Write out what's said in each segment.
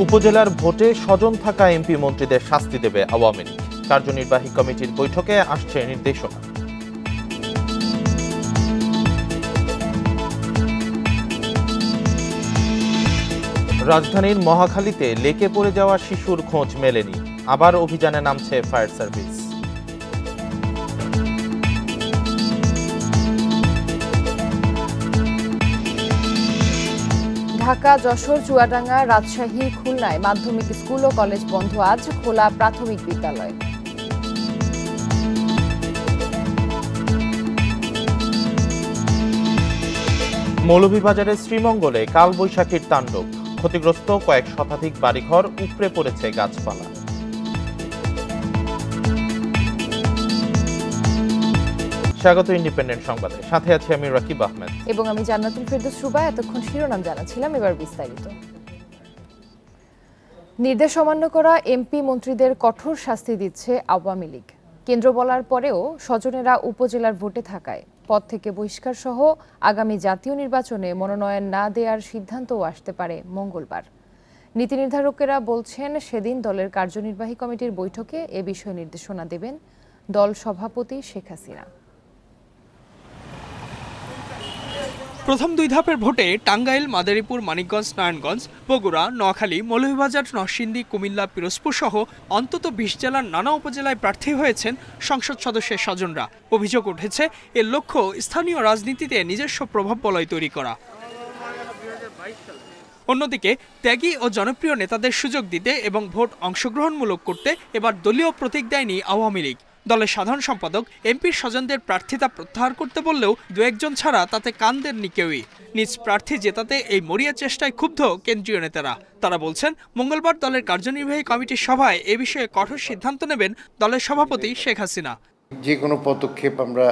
উপজেলার ভোটে স্বজন থাকা এমপি মন্ত্রীদের শাস্তি দেবে আওয়ামী লীগ। কার্যনির্বাহী কমিটির বৈঠকে আসছে নির্দেশনা। রাজধানীর মহাখালীতে লেকে পড়ে যাওয়া শিশুর খোঁজ মেলেনি, আবার অভিযানে নামছে ফায়ার সার্ভিস। ঢাকা, যশোর, চুয়াডাঙ্গা, রাজশাহী, খুলনায় মাধ্যমিক স্কুল ও কলেজ বন্ধ, আজ খোলা প্রাথমিক বিদ্যালয়। মৌলভীবাজারের শ্রীমঙ্গলে কালবৈশাখীর তাণ্ডব, ক্ষতিগ্রস্ত কয়েক শতাধিক বাড়িঘর, উপড়ে পড়েছে গাছপালা। স্বাগত ইন্ডিপেন্ডেন্ট সংবাদে, সাথে আছে আমি রাকিব আহমেদ এবং আমি জান্নাতুল ফেরদৌস রুবা। এতক্ষণ শিরোনাম জানাচ্ছিলাম, এবার বিস্তারিত। নির্দেশ অমান্য করা এমপি মন্ত্রীদের কঠোর শাস্তি দিচ্ছে আওয়ামী লীগ। কেন্দ্র বলার পরেও স্বজনেরা উপজেলার ভোটে থাকায় পদ থেকে বহিষ্কার সহ আগামী জাতীয় নির্বাচনে মনোনয়ন না দেওয়ার সিদ্ধান্তও আসতে পারে মঙ্গলবার। নীতি নির্ধারকেরা বলছেন, সেদিন দলের কার্যনির্বাহী কমিটির বৈঠকে এ বিষয়ে নির্দেশনা দেবেন দল সভাপতি শেখ হাসিনা। প্রথম দুই ধাপের ভোটে টাঙ্গাইল, মাদারীপুর, মানিকগঞ্জ, নারায়ণগঞ্জ, বগুড়া, নোয়াখালী, মৌলভীবাজার, নরসিংদী, কুমিল্লা, পিরোজপুর সহ অন্তত ২০ জেলার নানা উপজেলায় প্রার্থী হয়েছেন সংসদ সদস্যের স্বজনরা। অভিযোগ উঠেছে, এর লক্ষ্য স্থানীয় রাজনীতিতে নিজস্ব প্রভাব বলয় তৈরি করা। অন্যদিকে ত্যাগী ও জনপ্রিয় নেতাদের সুযোগ দিতে এবং ভোট অংশগ্রহণমূলক করতে এবার দলীয় প্রতীক দেয়নি আওয়ামী লীগ। দলের সাধারণ সম্পাদক এমপির স্বজনদের প্রার্থিতা প্রত্যাহার করতে বললেও দু একজন ছাড়া তাতে কান দেননি কেউই। নিজ প্রার্থী জেতাতে এই মরিয়া চেষ্টায় ক্ষুব্ধ কেন্দ্রীয় নেতারা। তারা বলছেন, মঙ্গলবার দলের কার্যনির্বাহী কমিটির সভায় এ বিষয়ে কঠোর সিদ্ধান্ত নেবেন দলের সভাপতি শেখ হাসিনা। যে কোনো পদক্ষেপ আমরা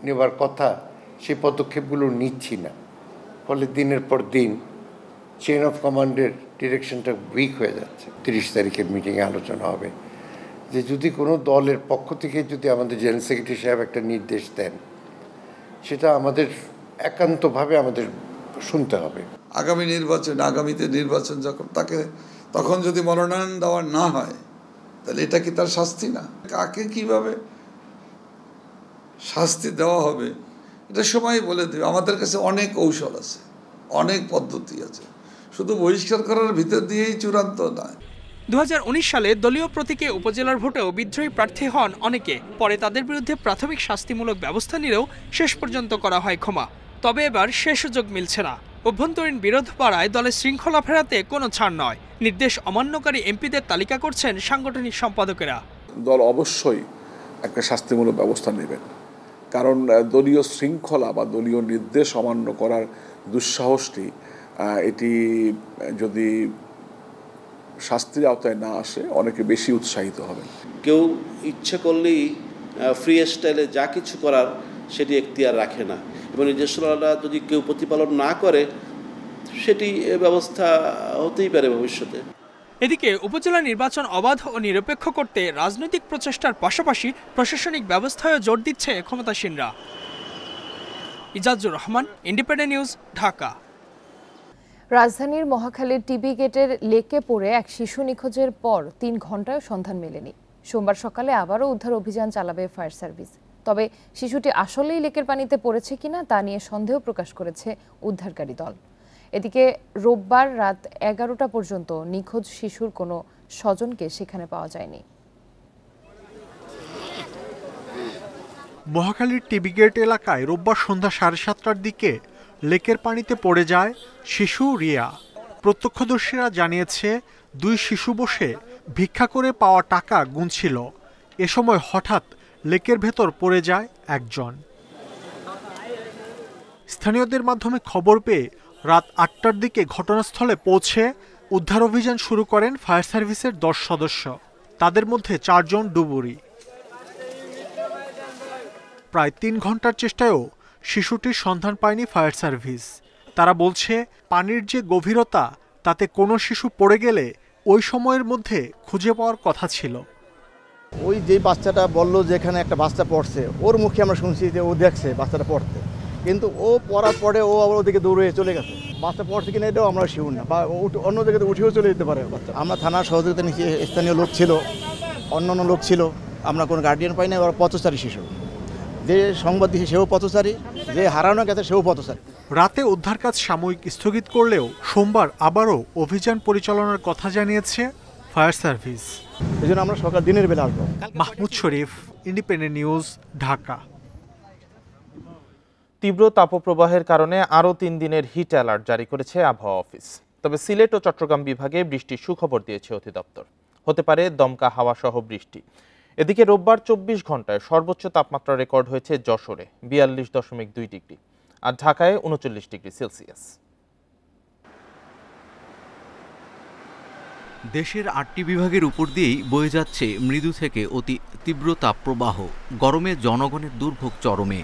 নেবার কথা, সেই পদক্ষেপগুলো নিচ্ছি না, ফলে দিনের পর দিন চেইন অফ কমান্ডের ডিরেকশনটা উইক হয়ে যাচ্ছে। 30 তারিখের মিটিংয়ে আলোচনা হবে যে যদি কোনো দলের পক্ষ থেকে যদি আমাদের জেনারেল সেক্রেটারি সাহেব একটা নির্দেশ দেন, সেটা আমাদের একান্তভাবে আমাদের শুনতে হবে। আগামীতে নির্বাচন যখন তাকে তখন যদি মনোনয়ন দেওয়া না হয়, তাহলে এটা কি তার শাস্তি না? কাকে কিভাবে শাস্তি দেওয়া হবে এটা সময় বলে দেবে। আমাদের কাছে অনেক কৌশল আছে, অনেক পদ্ধতি আছে, শুধু বহিষ্কার করার ভিতর দিয়েই চূড়ান্ত নয়। 2019 সালে দলীয় প্রতীকে উপজেলার ভোটেও বিদ্রোহী প্রার্থী হন অনেকে। পরে তাদের বিরুদ্ধে প্রাথমিক শাস্তিমূলক ব্যবস্থা নিলেও শেষ পর্যন্ত করা হয় ক্ষমা। তবে এবার সে সুযোগ মিলছে না। অভ্যন্তরীণ বিরোধ বাড়ায় দলের শৃঙ্খলা ফেরাতে কোনো ছাড় নয়। নির্দেশ অমান্যকারী এমপিদের তালিকা করছেন সাংগঠনিক সম্পাদকেরা। দল অবশ্যই একটা শাস্তিমূলক ব্যবস্থা নেবেন, কারণ দলীয় শৃঙ্খলা বা দলীয় নির্দেশ অমান্য করার দুঃসাহসটি এটি যদি শাস্তির আওতায় না আসে, অনেকে বেশি উৎসাহিত হবেন। কেউ ইচ্ছে করলেই ফ্রি স্টাইলে যা কিছু করার সেটি এখতিয়ার রাখে না, এবং নির্দেশনাটা যদি কেউ প্রতিপালন না করে সেটি ব্যবস্থা হতেই পারে ভবিষ্যতে। এদিকে উপজেলা নির্বাচন অবাধ ও নিরপেক্ষ করতে রাজনৈতিক প্রচেষ্টার পাশাপাশি প্রশাসনিক ব্যবস্থায়ও জোর দিচ্ছে ক্ষমতাসীনরা। Ijazur Rahman, independent news, Dhaka. রাজধানীর মহাখালীর টিবি গেটের লেকে পড়ে এক শিশু নিখোঁজের পর 3 ঘন্টায় সন্ধান মেলেনি। সোমবার সকালে আবারও উদ্ধার অভিযান চালাবে ফায়ার সার্ভিস। তবে শিশুটি আসলেই লেকের পানিতে পড়েছে কিনা তা নিয়ে সন্দেহ প্রকাশ করেছে উদ্ধারকারী দল। এদিকে রোববার রাত 11টা পর্যন্ত নিখোঁজ শিশুর কোনো স্বজনকে সেখানে পাওয়া যায়নি। মহাখালীর টিবি গেট এলাকায় রোববার সন্ধ্যা 7:30টার দিকে লেকের পানিতে পড়ে যায় শিশু রিয়া। প্রত্যক্ষদর্শীরা জানিয়েছে, 2 শিশু বসে ভিক্ষা করে পাওয়া টাকা গুনছিল। এ সময় হঠাৎ লেকের ভেতর পড়ে যায় একজন। স্থানীয়দের মাধ্যমে খবর পেয়ে রাত 8টার দিকে ঘটনাস্থলে পৌঁছে উদ্ধার অভিযান শুরু করেন ফায়ার সার্ভিসের 10 সদস্য। তাদের মধ্যে 4 জন ডুবুরি। প্রায় 3 ঘন্টার চেষ্টায়ও শিশুটির সন্ধান পায়নি ফায়ার সার্ভিস। তারা বলছে, পানির যে গভীরতা তাতে কোনো শিশু পড়ে গেলে ওই সময়ের মধ্যে খুঁজে পাওয়ার কথা ছিল। ওই যে বাচ্চাটা বলল যে এখানে একটা বাচ্চা পড়ছে, ওর মুখে আমরা শুনছি যে ও দেখছে বাচ্চাটা পড়তে, কিন্তু ও পড়ার পরে ও আবার ওদিকে দৌড়ে চলে গেছে। বাচ্চা পড়ছে কিনা এটাও আমরা শিউর না, বা অন্য জায়গাতে উঠেও চলে যেতে পারে বাচ্চা। আমরা থানার সহযোগিতা নিচ্ছি, স্থানীয় লোক ছিল, অন্যান্য লোক ছিল, আমরা কোনো গার্ডিয়ান পাই না। ওরা পথচারী শিশু, যে সংবাদ দিয়েছে সেও পথচারী, যে হারানো গেছে সেও পথচারী। রাতে উদ্ধার কাজ সাময়িক স্থগিত করলেও সোমবার আবারও অভিযান পরিচালনার কথা জানিয়েছে ফায়ার সার্ভিস। এই জন্য আমরা সকাল দিনের বেলা আসবো। মাহমুদ শরীফ, ইন্ডিপেন্ডেন্ট নিউজ, ঢাকা। তীব্র তাপপ্রবাহের কারণে আরও 3 দিনের হিট অ্যালার্ট জারি করেছে আবহাওয়া অফিস। তবে সিলেট ও চট্টগ্রাম বিভাগে বৃষ্টির সুখবর দিয়েছে অধিদপ্তর। হতে পারে দমকা হাওয়া সহ বৃষ্টি। এদিকে রোববার 24 ঘন্টায় সর্বোচ্চ তাপমাত্রা রেকর্ড হয়েছে যশোরে 42.2 ডিগ্রি আর ঢাকায় 39 ডিগ্রি সেলসিয়াস। দেশের 8টি বিভাগের উপর দিয়েই বয়ে যাচ্ছে মৃদু থেকে অতি তীব্র তাপপ্রবাহ। গরমে জনগণের দুর্ভোগ চরমে।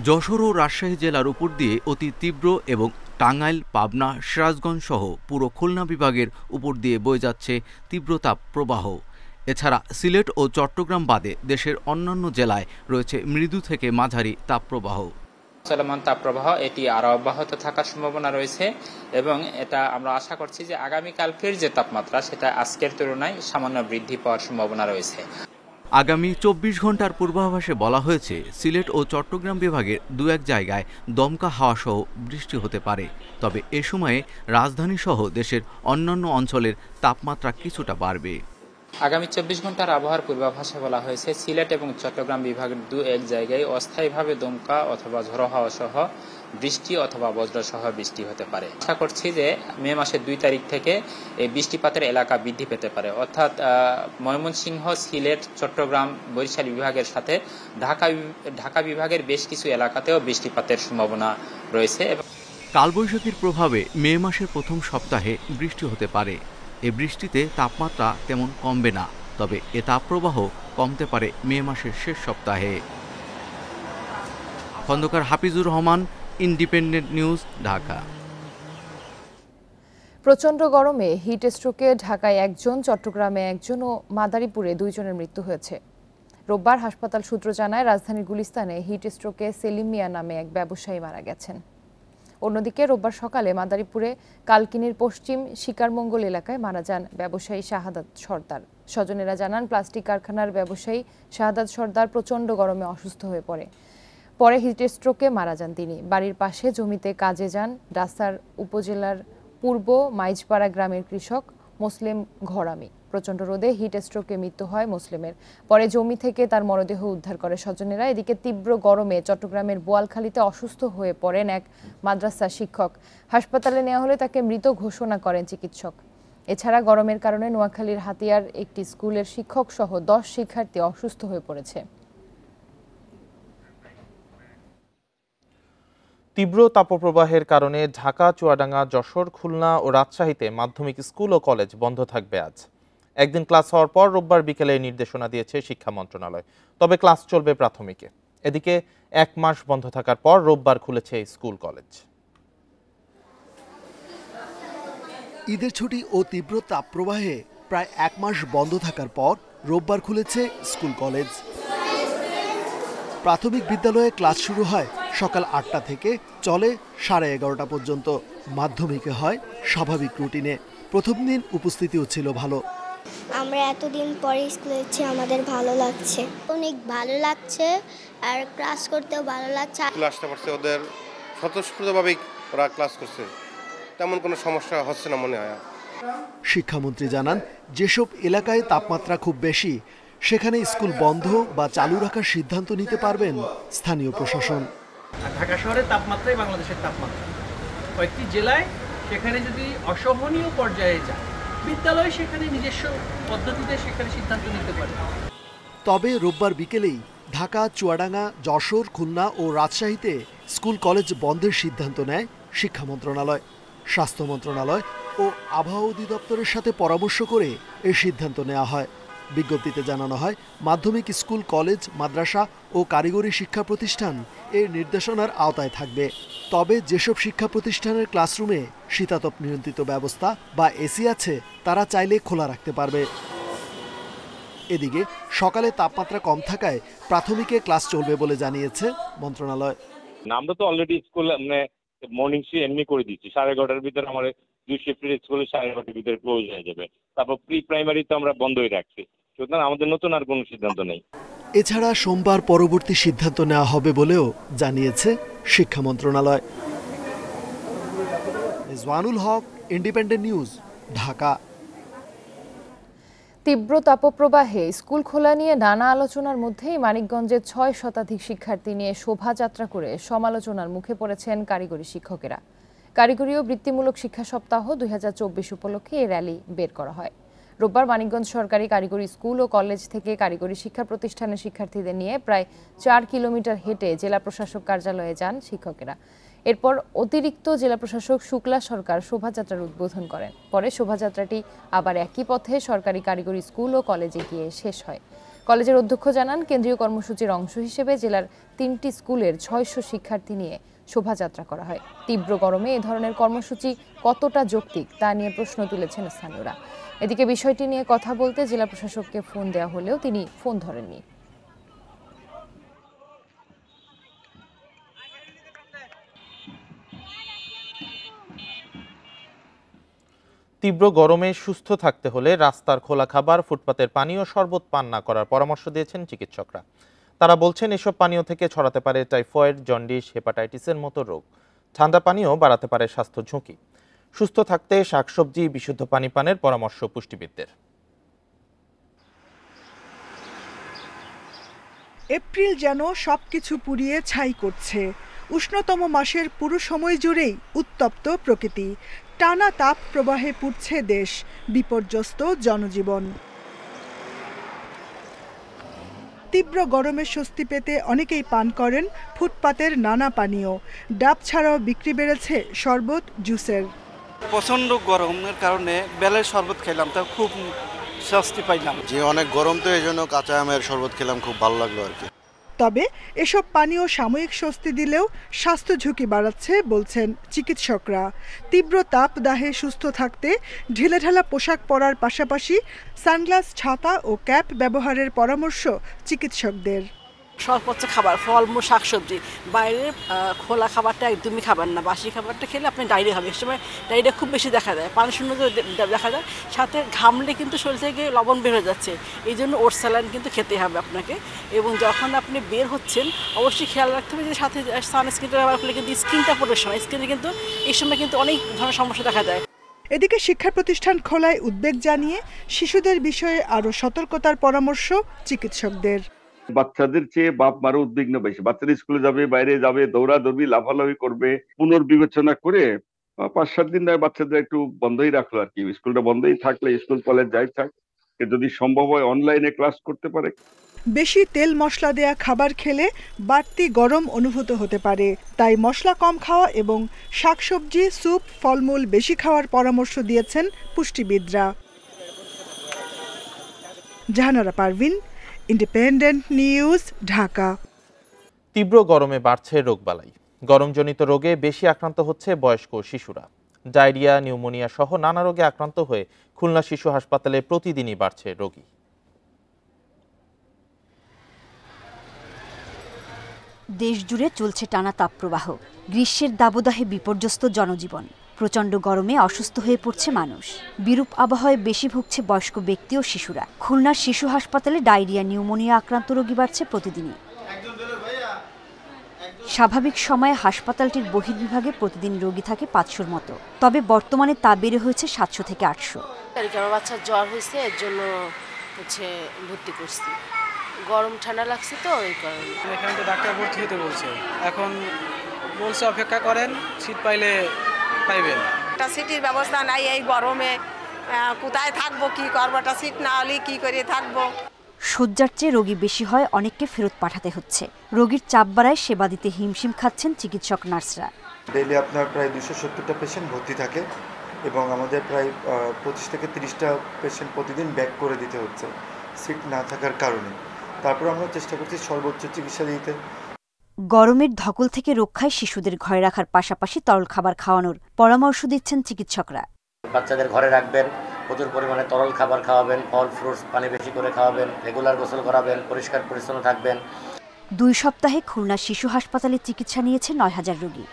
যশোর ও রাজশাহী জেলার উপর দিয়ে অতি তীব্র এবং টাঙ্গাইল, পাবনা, সিরাজগঞ্জ সহ পুরো খুলনা বিভাগের উপর দিয়ে বয়ে যাচ্ছে তীব্র তাপপ্রবাহ। এছাড়া সিলেট ও চট্টগ্রাম বাদে দেশের অন্যান্য জেলায় রয়েছে মৃদু থেকে মাঝারি তাপপ্রবাহ। চলমান তাপপ্রবাহ এটি আরও অব্যাহত থাকার সম্ভাবনা রয়েছে এবং এটা আমরা আশা করছি যে আগামীকালকের যে তাপমাত্রা সেটা আজকের তুলনায় সামান্য বৃদ্ধি পাওয়ার সম্ভাবনা রয়েছে। আগামী 24 ঘন্টার পূর্বাভাসে বলা হয়েছে সিলেট ও চট্টগ্রাম বিভাগের 2-1 জায়গায় দমকা হাওয়া সহ বৃষ্টি হতে পারে। তবে এ সময়ে রাজধানী সহ দেশের অন্যান্য অঞ্চলের তাপমাত্রা কিছুটা বাড়বে। আগামী 24 ঘন্টার আবহাওয়ার পূর্বাভাসে বলা হয়েছে সিলেট এবং চট্টগ্রাম বিভাগের 2-1 জায়গায় অস্থায়ীভাবে দমকা অথবা ঝোড়ো হাওয়া সহ বৃষ্টি অথবা বজ্রসহ বৃষ্টি হতে পারে। আশা করছি যে মে মাসের 2 তারিখ থেকে এই বৃষ্টিপাতের এলাকা বৃদ্ধি পেতে পারে, অর্থাৎ ময়মনসিংহ, সিলেট, চট্টগ্রাম, বরিশাল বিভাগের সাথে ঢাকা বিভাগের বেশ কিছু এলাকাতেও বৃষ্টিপাতের সম্ভাবনা রয়েছে। কালবৈশাখীর প্রভাবে মে মাসের প্রথম সপ্তাহে বৃষ্টি হতে পারে। এ বৃষ্টিতে তাপমাত্রা তেমন কমবে না, তবে এ তাপপ্রবাহ কমতে পারে মে মাসের শেষ সপ্তাহে। Khandakar Hafizur Rahman, independent news, Dhaka. প্রচণ্ড গরমে হিট স্ট্রোকে ঢাকায় 1 জন, চট্টগ্রামে 1 জন ও মাদারীপুরে 2 জনের মৃত্যু হয়েছে। রোববার হাসপাতাল সূত্র জানায় রাজধানীর গুলিস্তানে হিট স্ট্রোকে সেলিম মিয়া নামে এক ব্যবসায়ী মারা গেছেন। অন্যদিকে রোববার সকালে মাদারীপুরে কালকিনির পশ্চিম শিকারমঙ্গল এলাকায় মারা যান ব্যবসায়ী শাহাদাত সর্দার। স্বজনেরা জানান প্লাস্টিক কারখানার ব্যবসায়ী শাহাদাত সর্দার প্রচণ্ড গরমে অসুস্থ হয়ে পরে হিট স্ট্রোকে মারা যান তিনি। বাড়ির পাশে জমিতে কাজে যান ডাসার উপজেলার পূর্ব মাইজপাড়া গ্রামের কৃষক মুসলিম ঘরামি। প্রচণ্ড রোদে হিট স্ট্রোকে মৃত্যু হয় মুসলিমের। পরে জমি থেকে তার মরদেহ উদ্ধার করে স্বজনেরা। এদিকে তীব্র গরমে চট্টগ্রামের বোয়ালখালীতে অসুস্থ হয়ে পড়েন এক মাদ্রাসা শিক্ষক। হাসপাতালে নেওয়া হলে তাকে মৃত ঘোষণা করেন চিকিৎসক। এছাড়া গরমের কারণে নোয়াখালীর হাতিয়ার একটি স্কুলের শিক্ষক সহ 10 শিক্ষার্থী অসুস্থ হয়ে পড়েছে। তীব্র তাপপ্রবাহের কারণে ঢাকা, চুয়াডাঙ্গা, যশোর, খুলনা ও রাজশাহীতে মাধ্যমিক স্কুল ও কলেজ বন্ধ থাকবে আজ। একদিন ক্লাস হওয়ার পর রোববার বিকেলে নির্দেশনা দিয়েছে শিক্ষা মন্ত্রণালয়। তবে ক্লাস চলবে প্রাথমিকে। এদিকে 1 মাস বন্ধ থাকার পর রোববার খুলেছে স্কুল কলেজ। ঈদের ছুটি ও তীব্র তাপপ্রবাহে প্রায় 1 মাস বন্ধ থাকার পর রোববার খুলেছে স্কুল কলেজ। প্রাথমিক বিদ্যালয়ে ক্লাস শুরু হয় সকাল 8টা থেকে, চলে 11:30 পর্যন্ত। মাধ্যমিকে হয় স্বাভাবিক রুটিনে। প্রথম দিন উপস্থিতিও ছিল ভালো। আমরা এতদিন পরে স্কুলে যাচ্ছি, আমাদের ভালো লাগছে, অনেক ভালো লাগছে, আর ক্লাস করতেও ভালো লাগছে। ক্লাসটা করছে ওদের স্বতঃস্ফূর্তভাবেই ওরা ক্লাস করছে, তেমন কোনো সমস্যা হচ্ছে না মনে হয়। শিক্ষামন্ত্রী জানান যেসব এলাকায় তাপমাত্রা খুব বেশি সেখানে স্কুল বন্ধ বা চালু রাখার সিদ্ধান্ত নিতে পারবেন স্থানীয় প্রশাসন। ঢাকা শহরের তাপমাত্রাই বাংলাদেশের তাপমাত্রা। কয়েকটি জেলায় সেখানে যদি অসহনীয় পর্যায়ে যায়, বিদ্যালয় সেখানে নিজস্ব পদ্ধতিতে সেখানে সিদ্ধান্ত নিতে পারে। তবে রোববার বিকেলেই ঢাকা, চুয়াডাঙ্গা, যশোর, খুলনা ও রাজশাহীতে স্কুল কলেজ বন্ধের সিদ্ধান্ত নেয় শিক্ষা মন্ত্রণালয়। স্বাস্থ্য মন্ত্রণালয় ও আবহাওয়া অধিদপ্তরের সাথে পরামর্শ করে এই সিদ্ধান্ত নেওয়া হয়। বিজ্ঞপ্তিতে জানানো হয় মাধ্যমিক স্কুল, কলেজ, মাদ্রাসা ও কারিগরি শিক্ষা প্রতিষ্ঠান এর নির্দেশনার আওতায় থাকবে। তবে যেসব শিক্ষা প্রতিষ্ঠানের ক্লাসরুমে শীতাতপ নিয়ন্ত্রিত ব্যবস্থা বা এসি আছে তারা চাইলে খোলা রাখতে পারবে। এদিকে সকালে তাপমাত্রা কম থাকায় প্রাথমিকে ক্লাস চলবে বলে জানিয়েছে মন্ত্রণালয়। আমরা তো অলরেডি স্কুল মানে মর্নিং শিফট এমনি করে দিচ্ছি, 11:30টার ভিতরে আমার 2 শিফটের স্কুলে 11:30টার ভিতরে ক্লোজ হয়ে যাবে। তারপর প্রি প্রাইমারি তো আমরা বন্ধই রাখছি, সুতরাং আমাদের নতুন আর কোনো সিদ্ধান্ত নেই। এছাড়া সোমবার পরবর্তী সিদ্ধান্ত নেওয়া হবে বলেও জানিয়েছে শিক্ষা মন্ত্রণালয়। রিজওয়ানুল হক, ইন্ডিপেন্ডেন্ট নিউজ, ঢাকা। তীব্র তাপপ্রবাহে স্কুল খোলা নিয়ে নানা আলোচনার মধ্যেই মানিকগঞ্জের 6 শতাধিক শিক্ষার্থী নিয়ে শোভাযাত্রা করে সমালোচনার মুখে পড়েছেন কারিগরি শিক্ষকেরা। কারিগরি ও বৃত্তিমূলক শিক্ষা সপ্তাহ 2024 উপলক্ষে এই র্যালি বের করা হয়। রোববার মানিকগঞ্জ সরকারি কারিগরি স্কুল ও কলেজ থেকে কারিগরি শিক্ষা প্রতিষ্ঠানের শিক্ষার্থীদের নিয়ে প্রায় 4 কিলোমিটার হেঁটে জেলা প্রশাসক কার্যালয়ে যান শিক্ষকেরা। এরপর অতিরিক্ত জেলা প্রশাসক শুক্লা সরকার শোভাযাত্রার উদ্বোধন করেন। পরে শোভাযাত্রাটি আবার একই পথে সরকারি কারিগরি স্কুল ও কলেজে গিয়ে শেষ হয়। কলেজের অধ্যক্ষ জানান, কেন্দ্রীয় কর্মসূচির অংশ হিসেবে জেলার 3টি স্কুলের 600 শিক্ষার্থী নিয়ে শোভাযাত্রা করা হয়। তীব্র গরমে এ ধরনের কর্মসূচি কতটা যৌক্তিক তা নিয়ে প্রশ্ন তুলেছেন স্থানীয়রা। এদিকে বিষয়টি নিয়ে কথা বলতে জেলা প্রশাসককে ফোন দেওয়া হলেও তিনি ফোন ধরেননি। তীব্র গরমে সুস্থ থাকতে হলে রাস্তার খোলা খাবার, ফুটপাতের পানীয় শরবত পান না করার পরামর্শ দিয়েছেন চিকিৎসকরা। তারা বলছেন, এসব পানীয় থেকে ছড়াতে পারে টাইফয়েড, জন্ডিস, হেপাটাইটিসের মতো রোগ। ঠান্ডা পানীয় বাড়াতে পারে স্বাস্থ্য ঝুঁকি। সুস্থ থাকতে শাকসবজি, বিশুদ্ধ পানি পানের পরামর্শ পুষ্টিবিদদের। এপ্রিল যেন সবকিছু পুড়িয়ে ছাই করছে। উষ্ণতম মাসের পুরো সময় জুড়েই উত্তপ্ত প্রকৃতি। টানা তাপ প্রবাহে পুড়ছে দেশ, বিপর্যস্ত জনজীবন। তীব্র গরমে স্বস্তি পেতে অনেকেই পান করেন ফুটপাতের নানা পানীয়। ডাব ছাড়াও বিক্রি বেড়েছে শরবত, জুসের। প্রচন্ড গরমের কারণে বেলের শরবত খেলাম, তা খুব স্বস্তি পাইলাম। যে অনেক গরম তো এই জন্য কাঁচা আমের শরবত খেলাম, খুব ভালো লাগলো আর কি। তবে এসব পানীয় সাময়িক স্বস্তি দিলেও স্বাস্থ্য ঝুঁকি বাড়াচ্ছে বলছেন চিকিৎসকরা। তীব্র তাপদাহে সুস্থ থাকতে ঢিলেঢালা পোশাক পরার পাশাপাশি সানগ্লাস, ছাতা ও ক্যাপ ব্যবহারের পরামর্শ চিকিৎসকদের। সর্বোচ্চ খাবার, ফলমূল, শাকসবজি, বাইরের খোলা খাবারটা একদমই খাবার না। বাসি খাবারটা খেলে আপনি ডায়রিয়া হবে। এই সময় ডায়রিয়া খুব বেশি দেখা যায়, পানি শূন্য দেখা যায়, সাথে ঘামলে কিন্তু শরীর থেকে লবণ বের হয়ে যাচ্ছে। এই জন্য ওট স্যালাইন কিন্তু খেতে হবে আপনাকে। এবং যখন আপনি বের হচ্ছেন অবশ্যই খেয়াল রাখতে হবে যে সাথে সানস্ক্রিনটা ব্যবহার করলে কিন্তু স্কিনটা প্রোটেকশন হয়। স্কিনে কিন্তু এই সময় কিন্তু অনেক ধরনের সমস্যা দেখা যায়। এদিকে শিক্ষা প্রতিষ্ঠান খোলায় উদ্বেগ জানিয়ে শিশুদের বিষয়ে আরও সতর্কতার পরামর্শ চিকিৎসকদের। বাচ্চাদের চেয়ে বাপ মারও উদ্বিগ্ন বেশি। বাচ্চারা স্কুলে যাবে, বাইরে যাবে, দৌড়াদৌড়ি, লাফালাফি করবে। পুনর্বিবেচনা করে 5-7 দিন ধরে বাচ্চাদের একটু বন্ধই রাখলো আর কি। স্কুলটা বন্ধই থাকলে স্কুল কলেজ যাই থাক, যদি সম্ভব হয় অনলাইনে ক্লাস করতে পারে। বেশি তেল মশলা দেয়া খাবার খেলে বাড়তি গরম অনুভূত হতে পারে, তাই মশলা কম খাওয়া এবং শাকসবজি, স্যুপ, ফলমূল বেশি খাওয়ার পরামর্শ দিয়েছেন পুষ্টিবিদরা। Jahanara Parvin, Independent news, Dhaka. তীব্র গরমে বাড়ছে রোগবালাই। গরমজনিত রোগে বেশি আক্রান্ত হচ্ছে বয়স্ক শিশুরা। ডায়রিয়া, নিউমোনিয়া সহ নানা রোগে আক্রান্ত হয়ে খুলনা শিশু হাসপাতালে প্রতিদিনই বাড়ছে রোগী। দেশ জুড়ে চলছে টানা তাপপ্রবাহ। গ্রীষ্মের দাবদাহে বিপর্যস্ত জনজীবন। প্রচণ্ড গরমে অসুস্থ হয়ে পড়ছে মানুষ। বিরূপ আবহাওয়ায় বেশি ভুগছে বয়স্ক ব্যক্তি ও শিশুরা। খুলনার শিশু হাসপাতালে ডায়রিয়া, নিউমোনিয়া আক্রান্ত রোগী বাড়ছে প্রতিদিনই। স্বাভাবিক সময়ে হাসপাতালটির বহির্বিভাগে প্রতিদিন রোগী থাকে 500-র মতো। তবে বর্তমানে তা বেড়ে হয়েছে 700 থেকে 800। আমার বাচ্চার জ্বর হয়েছে, এর জন্য ভর্তি করছি। গরম ঠান্ডা লাগছে তো এই কারণে। এখানে তো ডাক্তার ভর্তি হতে বলছে, এখন বলছে অপেক্ষা করেন, সিট পাইলে পাইবেন। একটা সিটের ব্যবস্থা নাই এই গরমে, কোথায় থাকবো, কি করবো, একটা সিট না হলে কি করে থাকবো। শয্যার চেয়ে রোগী বেশি হয়, অনেককে ফেরত পাঠাতে হচ্ছে। রোগীর চাপ বাড়ায় সেবা দিতে হিমশিম খাচ্ছেন চিকিৎসক, নার্সরা। ডেইলি আপনার প্রায় 270টা পেশেন্ট ভর্তি থাকে এবং আমাদের প্রায় 25 থেকে 30টা পেশেন্ট প্রতিদিন ব্যাক করে দিতে হচ্ছে সিট না থাকার কারণে। তারপর আমরা চেষ্টা করছি সর্বোচ্চ চিকিৎসা দিতে। গরমের ধকল থেকে রক্ষায় শিশুদের ঘরে রাখার পাশাপাশি তরল খাবার খাওয়ানোর পরামর্শ দিচ্ছেন চিকিৎসকরা। বাচ্চাদের ঘরে রাখবেন, প্রচুর পরিমাণে তরল খাবার খাওয়াবেন, ফল ফ্রুটস পানি বেশি করে খাওয়াবেন, রেগুলার গোসল করাবেন, পরিষ্কার পরিচ্ছন্ন থাকবেন। 2 সপ্তাহে খুলনা শিশু হাসপাতালে চিকিৎসা নিয়েছে 9000 রোগী।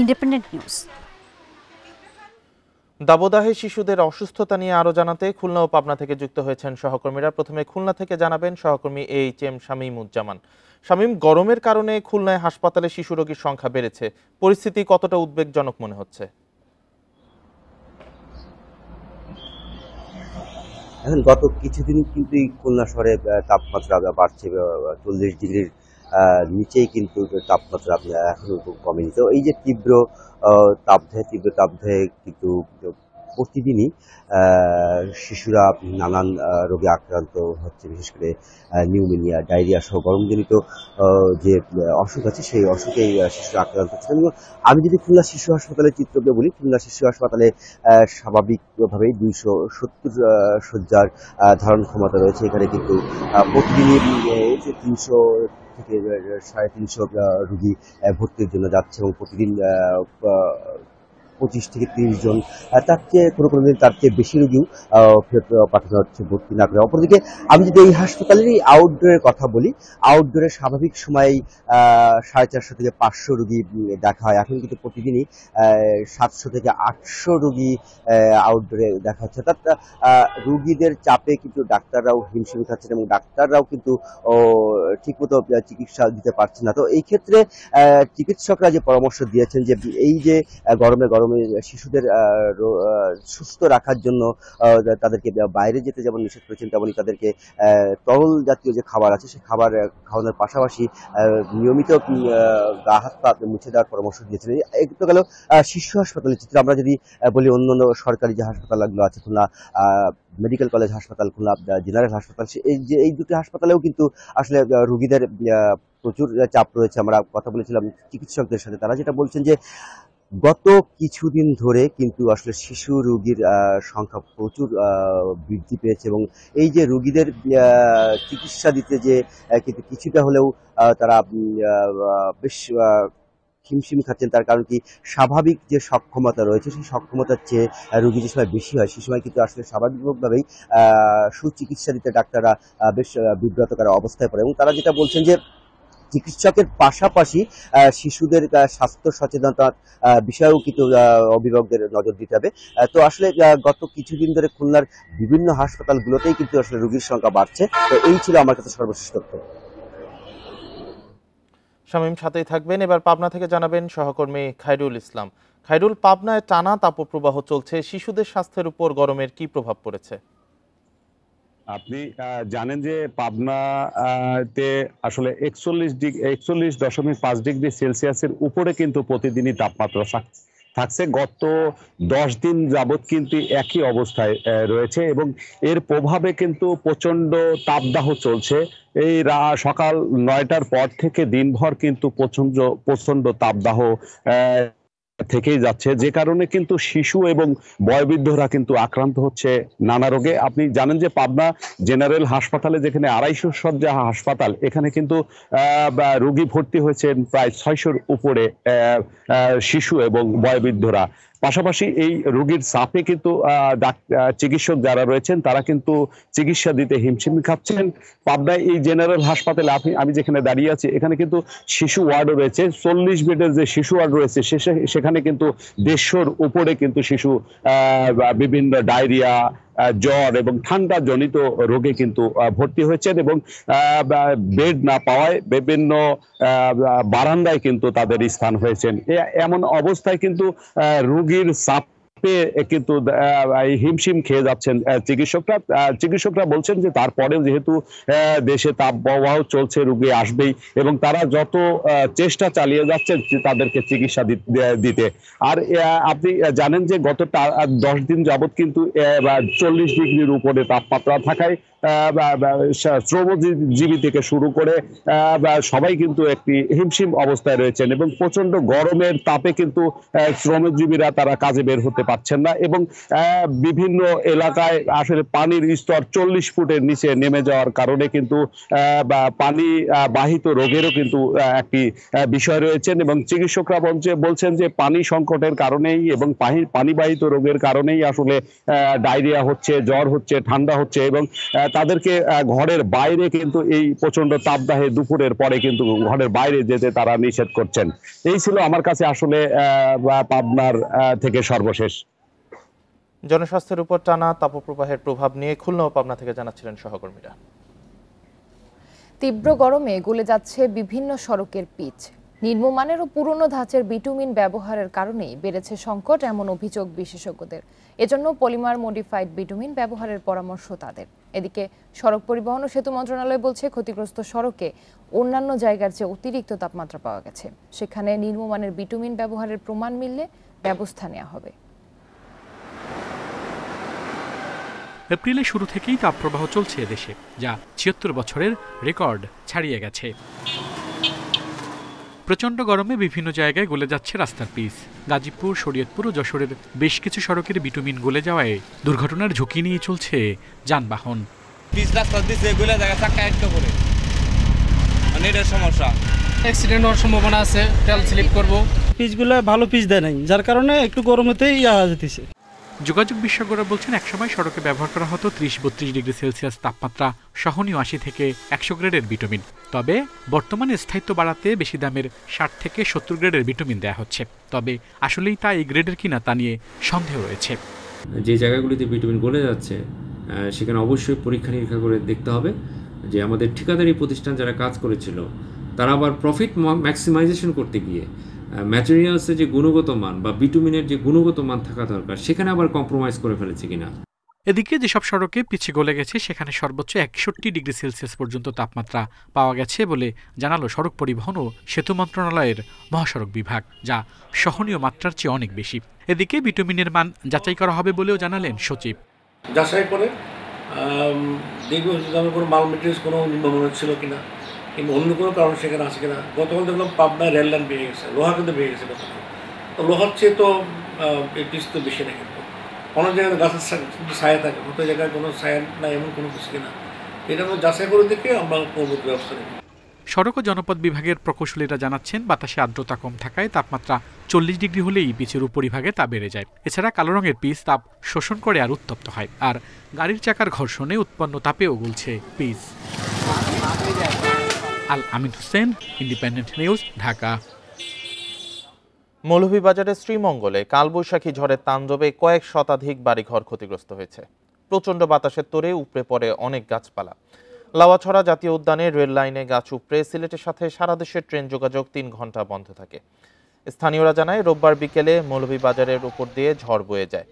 Independent news. দাবদাহে শিশুদের অসুস্থতা নিয়ে আরো জানাতে খুলনা ও পাবনা থেকে যুক্ত হয়েছেন সহকর্মীরা। প্রথমে খুলনা থেকে জানাবেন সহকর্মী এইচ.এম. শামীমুজ্জামান। শামীম, গরমের কারণে খুলনায় হাসপাতালে শিশু রোগীর সংখ্যা বেড়েছে, পরিস্থিতি কতটা উদ্বেগজনক মনে হচ্ছে? এখন গত কিছুদিন কিন্তু খুলনা শহরে তাপমাত্রা বাড়ছে, 40 ডিগ্রির নিচেই কিন্তু তাপমাত্রা এখনো কমেনি। তো এই যে তীব্র তাপদাহে কিন্তু প্রতিদিনই শিশুরা নানান রোগে আক্রান্ত হচ্ছে, বিশেষ করে নিউমোনিয়া, ডায়রিয়া সহ গরমজনিত যে অসুখ আছে সেই অসুখে শিশুরা আক্রান্ত হচ্ছে। আমি যদি খুলনা শিশু হাসপাতালের চিত্রকে বলি, খুলনা শিশু হাসপাতালে স্বাভাবিকভাবেই 270 শয্যার ধারণ ক্ষমতা রয়েছে। এখানে কিন্তু প্রতিদিনই 300 থেকে 350 রোগী ভর্তির জন্য যাচ্ছে এবং প্রতিদিন 25 থেকে 30 জন, তার চেয়ে কোনো দিন তার চেয়ে বেশি রোগীও পাঠানো হচ্ছে ভর্তি না করে। অপরদিকে আমি যদি এই হাসপাতালেরই আউটডোরের কথা বলি, আউটডোরে স্বাভাবিক সময়ে 450 থেকে 500 রোগী দেখা হয়। এখন কিন্তু প্রতিদিনই 700 থেকে 800 রোগী আউটডোরে দেখা হচ্ছে। অর্থাৎ রোগীদের চাপে কিন্তু ডাক্তাররাও হিমশিম খাচ্ছেন এবং ডাক্তাররাও কিন্তু ঠিকমতো চিকিৎসা দিতে পারছেন না। তো এই ক্ষেত্রে চিকিৎসকরা যে পরামর্শ দিয়েছেন যে এই যে গরমে শিশুদের সুস্থ রাখার জন্য তাদেরকে বাইরে যেতে যেমন নিষেধ করেছেন, তেমনই তাদেরকে তরল জাতীয় যে খাবার আছে সেই খাবার খাওয়ানোর পাশাপাশি নিয়মিত গা হাত পা মুছে দেওয়ার পরামর্শ দিয়েছেন। একটু গেল শিশু হাসপাতালের চিত্র। আমরা যদি বলি অন্যান্য সরকারি যে হাসপাতালগুলো আছে, খুলনা মেডিকেল কলেজ হাসপাতাল, খুলনা জেনারেল হাসপাতাল, এই দুটি হাসপাতালেও কিন্তু আসলে রোগীদের প্রচুর চাপ রয়েছে। আমরা কথা বলেছিলাম চিকিৎসকদের সাথে, তারা যেটা বলছেন যে গত কিছুদিন ধরে কিন্তু আসলে শিশু রোগীর সংখ্যা প্রচুর বৃদ্ধি পেয়েছে এবং এই যে রোগীদের চিকিৎসা দিতে যে কিন্তু কিছুটা হলেও তারা বেশ হিমশিম খাচ্ছেন। তার কারণ কি, স্বাভাবিক যে সক্ষমতা রয়েছে সেই সক্ষমতার চেয়ে রোগী যে সময় বেশি হয়, সে সময় কিন্তু আসলে স্বাভাবিকভাবেই সুচিকিৎসা দিতে ডাক্তাররা বেশ বিব্রতকর অবস্থায় পড়ে এবং তারা যেটা বলছেন যে চিকিৎসকের পাশাপাশি শিশুদের স্বাস্থ্য সচেতনতার বিষয়েও কিন্তু অভিভাবকদের নজর দিতে হবে। তো আসলে গত কিছুদিন ধরে খুলনার বিভিন্ন হাসপাতালগুলোতেই কিন্তু আসলে রোগীর সংখ্যা বাড়ছে। তো এই ছিল আমার কাছে সর্বশেষ তথ্য। শামীম সাথেই থাকবেন। এবার পাবনা থেকে জানাবেন সহকর্মী খায়রুল ইসলাম। খায়রুল, পাবনায় টানা তাপপ্রবাহ চলছে, শিশুদের স্বাস্থ্যের উপর গরমের কি প্রভাব পড়েছে? আপনি জানেন যে পাবনাতে আসলে 41.5 ডিগ্রি সেলসিয়াসের উপরে কিন্তু প্রতিদিনই তাপমাত্রা থাকছে। গত 10 দিন যাবৎ কিন্তু একই অবস্থায় রয়েছে এবং এর প্রভাবে কিন্তু প্রচন্ড তাপদাহ চলছে। এই সকাল 9টার পর থেকে দিনভর কিন্তু প্রচন্ড তাপদাহ থেকেই যাচ্ছে, যে কারণে কিন্তু শিশু এবং বয়োবৃদ্ধরা কিন্তু আক্রান্ত হচ্ছে নানা রোগে। আপনি জানেন যে পাবনা জেনারেল হাসপাতালে, যেখানে 250 শয্যা হাসপাতাল, এখানে কিন্তু রোগী ভর্তি হয়েছেন প্রায় 600-র উপরে শিশু এবং বয়োবৃদ্ধরা। পাশাপাশি এই রোগীর চাপে কিন্তু চিকিৎসক যারা রয়েছেন তারা কিন্তু চিকিৎসা দিতে হিমশিম খাচ্ছেন। পাবনায় এই জেনারেল হাসপাতালে আমি যেখানে দাঁড়িয়ে আছি, এখানে কিন্তু শিশু ওয়ার্ডও রয়েছে। 40 বেডের যে শিশু ওয়ার্ড রয়েছে সেখানে কিন্তু 150-র উপরে কিন্তু শিশু বিভিন্ন ডায়রিয়া, জ্বর এবং ঠান্ডা জনিত রোগে কিন্তু ভর্তি হয়েছেন এবং বেড না পাওয়ায় বিভিন্ন বারান্দায় কিন্তু তাদের স্থান হয়েছেন। এমন অবস্থায় কিন্তু রোগীর চাপ কিন্তু হিমশিম খেয়ে যাচ্ছেন চিকিৎসকরা বলছেন যে তারপরেও যেহেতু দেশে তাপপ্রবাহ চলছে, রোগী আসবেই এবং তারা যত চেষ্টা চালিয়ে যাচ্ছেন তাদেরকে চিকিৎসা দিতে। আর আপনি জানেন যে গত 10 দিন যাবৎ কিন্তু 40 ডিগ্রির উপরে তাপমাত্রা থাকায় শ্রমজীবী থেকে শুরু করে সবাই কিন্তু একটি হিমশিম অবস্থায় রয়েছেন এবং প্রচন্ড গরমের তাপে কিন্তু শ্রমজীবীরা তারা কাজে বের হতে পারছেন না এবং বিভিন্ন এলাকায় আসলে পানির স্তর 40 ফুটের নিচে নেমে যাওয়ার কারণে কিন্তু পানি বাহিত রোগেরও কিন্তু একটি বিষয় রয়েছেন এবং চিকিৎসকরা বলছেন যে পানি সংকটের কারণেই এবং পানিবাহিত রোগের কারণেই আসলে ডায়রিয়া হচ্ছে, জ্বর হচ্ছে, ঠান্ডা হচ্ছে এবং তাদেরকে ঘরের বাইরে কিন্তু এই প্রচন্ড তাপদাহে দুপুরের পরে কিন্তু ঘরের বাইরে যেতে তারা নিষেধ করছেন। এই ছিল আমার কাছে আসলে পাবনার থেকে সর্বশেষ। জনস্বাস্থ্যের উপর টানা তাপপ্রবাহের প্রভাব নিয়ে খুলনা ও পাবনা থেকে জানাচ্ছিলেন সহকর্মীরা। তীব্র গরমে গলে যাচ্ছে বিভিন্ন সড়কের পিচ। নিম্নমানের ও পুরনো ধাঁচের বিটুমিন ব্যবহারের কারণেই বেড়েছে সংকট, এমন অভিযোগ বিশেষজ্ঞদের। এজন্য পলিমার মডিফাইড বিটুমিন ব্যবহারের পরামর্শ তাদের। এদিকে সড়ক পরিবহন ও সেতু মন্ত্রণালয় বলছে, ক্ষতিগ্রস্ত সড়কে অন্যান্য জায়গার চেয়ে অতিরিক্ত তাপমাত্রা পাওয়া গেছে। সেখানে নিম্নমানের বিটুমিন ব্যবহারের প্রমাণ মিললে ব্যবস্থা নেওয়া হবে। এপ্রিলের শুরু থেকেই তাপপ্রবাহ চলছে এদেশে, যা ৭৬ বছরের রেকর্ড ছাড়িয়ে গেছে। প্রচণ্ড গরমে বিভিন্ন জায়গায় গলে যাচ্ছে রাস্তার পিচ। গাজীপুর, শরীয়তপুর ও যশোরের বেশ কিছু সড়কের বিটুমিন গলে যাওয়ায় দুর্ঘটনার ঝুঁকি নিয়ে চলছে যানবাহন। পিচ রাস্তা দিচ্ছে, গলে জায়গা চাকা একটা করে, মানে এটার সমস্যা। অ্যাক্সিডেন্ট হওয়ার সম্ভাবনা আছে, তেল স্লিপ করব। পিচগুলো ভালো পিচ দেয় নাই, যার কারণে একটু গরমেতেই যেতেছে। যোগাযোগ বিশেষজ্ঞরা বলছেন, একসময় সড়কে ব্যবহার করা হতো ৩০-৩২ ডিগ্রি সেলসিয়াস তাপমাত্রা সহনীয় ৮০ থেকে ১০০ গ্রেডের বিটুমিন। তবে বর্তমানে স্থায়িত্ব বাড়াতে বেশি দামের ৬০ থেকে ৭০ গ্রেডের বিটুমিন দেওয়া হচ্ছে। তবে আসলেই তা এই গ্রেডের কিনা তা নিয়ে সন্দেহ রয়েছে। যে জায়গাগুলিতে বিটুমিন গলে যাচ্ছে সেখানে অবশ্যই পরীক্ষা নিরীক্ষা করে দেখতে হবে যে আমাদের ঠিকাদারি প্রতিষ্ঠান যারা কাজ করেছিল তারা আবার প্রফিট ম্যাক্সিমাইজেশন করতে গিয়ে ম্যাটেরিয়ালসের যে গুণগত মান বা বিটুমিনের যে গুণগত মান থাকা দরকার সেখানে আবার কম্প্রোমাইজ করে ফেলেছে কিনা। এদিকে যেসব সড়কে পিচে গলে গেছে সেখানে সর্বোচ্চ ৬১ ডিগ্রি সেলসিয়াস পর্যন্ত তাপমাত্রা পাওয়া গেছে বলে জানালো সড়ক পরিবহন ও সেতু মন্ত্রণালয়ের মহাসড়ক বিভাগ, যা সহনীয় মাত্রার চেয়ে অনেক বেশি। এদিকে বিটুমিনের মান যাচাই করা হবে বলেও জানালেন সচিব। যাচাই করে দেখব কোনো মাল মেটেরিয়ালস কোনো নিম্নমানের ছিল কিনা কিংবা অন্য কোনো কারণ সেখানে আছে কিনা। গতকাল দেখলাম পাবনায় রেল লাইন বেড়ে গেছে, লোহা কিন্তু বেড়ে গেছে গতকাল। তো লোহার চেয়ে তো পিচ তো বেশি না, কিন্তু অনেক জায়গায় গাছের ছায়া থাকে, কত জায়গায় কোনো ছায়া না এমন কোনো কিছু কিনা, এটা আমরা যাচাই করে দেখে আমরা পরবর্তী ব্যবস্থা নেব। সড়ক ও জনপথ বিভাগের প্রকৌশলীরা জানাচ্ছেন, বাতাসে আর্দ্রতা কম থাকায় তাপমাত্রা ৪০ ডিগ্রি হলেই পিচের উপরিভাগে তা বেড়ে যায়। এছাড়া কালো রঙের পিচ তাপ শোষণ করে আর উত্তপ্ত হয়, আর গাড়ির চাকার ঘর্ষণে উৎপন্ন তাপেও গলছে পিচ। আল আমিন হোসেন, ইন্ডিপেন্ডেন্ট নিউজ, ঢাকা। মৌলভীবাজারের শ্রীমঙ্গলে কালবৈশাখী ঝড়ের তাণ্ডবে কয়েক শতাধিক বাড়িঘর ক্ষতিগ্রস্ত হয়েছে। প্রচণ্ড বাতাসের তোড়ে উপড়ে পড়ে অনেক গাছপালা। লাওয়াছড়া জাতীয় উদ্যানে রেল লাইনে গাছ উপড়ে সিলেটের সাথে সারা দেশের ট্রেন যোগাযোগ ৩ ঘন্টা বন্ধ থাকে। স্থানীয়রা জানায়, রোববার বিকেলে মৌলভীবাজারের উপর দিয়ে ঝড় বয়ে যায়।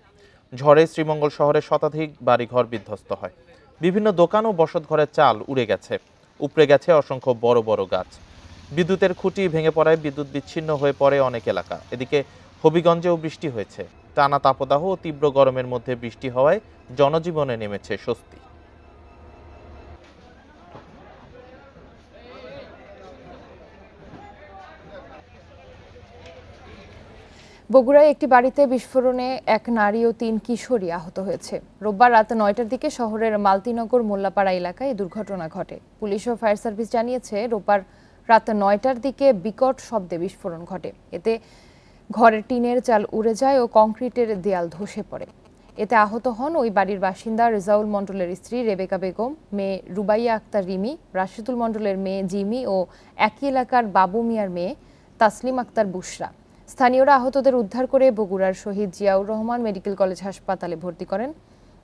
ঝড়ে শ্রীমঙ্গল শহরের শতাধিক বাড়িঘর বিধ্বস্ত হয়। বিভিন্ন দোকান ও বসতঘরের চাল উড়ে গেছে, উপড়ে গেছে অসংখ্য বড় বড় গাছ। বিদ্যুতের খুঁটি ভেঙে পড়ায় বিদ্যুৎ বিচ্ছিন্ন হয়ে পড়ে অনেক এলাকা। এদিকে হবিগঞ্জেও বৃষ্টি হয়েছে। টানা তাপদাহ ও তীব্র গরমের মধ্যে বৃষ্টি হওয়ায় জনজীবনে নেমেছে স্বস্তি। বগুড়ায় একটি বাড়িতে বিস্ফোরণে এক নারী ও ৩ কিশোরী আহত হয়েছে। রোববার রাত ৯টার দিকে শহরের মালতিনগর মোল্লাপাড়া এলাকায় এই দুর্ঘটনা ঘটে। পুলিশ ও ফায়ার সার্ভিস জানিয়েছে, রোববার রাত ৯টার দিকে বিকট শব্দে বিস্ফোরণ ঘটে। এতে ঘরের টিনের চাল উড়ে যায় ও কংক্রিটের দেয়াল ধসে পড়ে। এতে আহত হন ওই বাড়ির বাসিন্দা রেজাউল মণ্ডলের স্ত্রী রেবেকা বেগম, মেয়ে রুবাইয়া আক্তার রিমি, রাশিদুল মণ্ডলের মেয়ে জিমি ও একই এলাকার বাবু মিয়ার মেয়ে তাসলিম আক্তার বুশরা। স্থানীয়রা আহতদের উদ্ধার করে বগুড়ার শহীদ জিয়াউর রহমান মেডিকেল কলেজ হাসপাতালে ভর্তি করেন।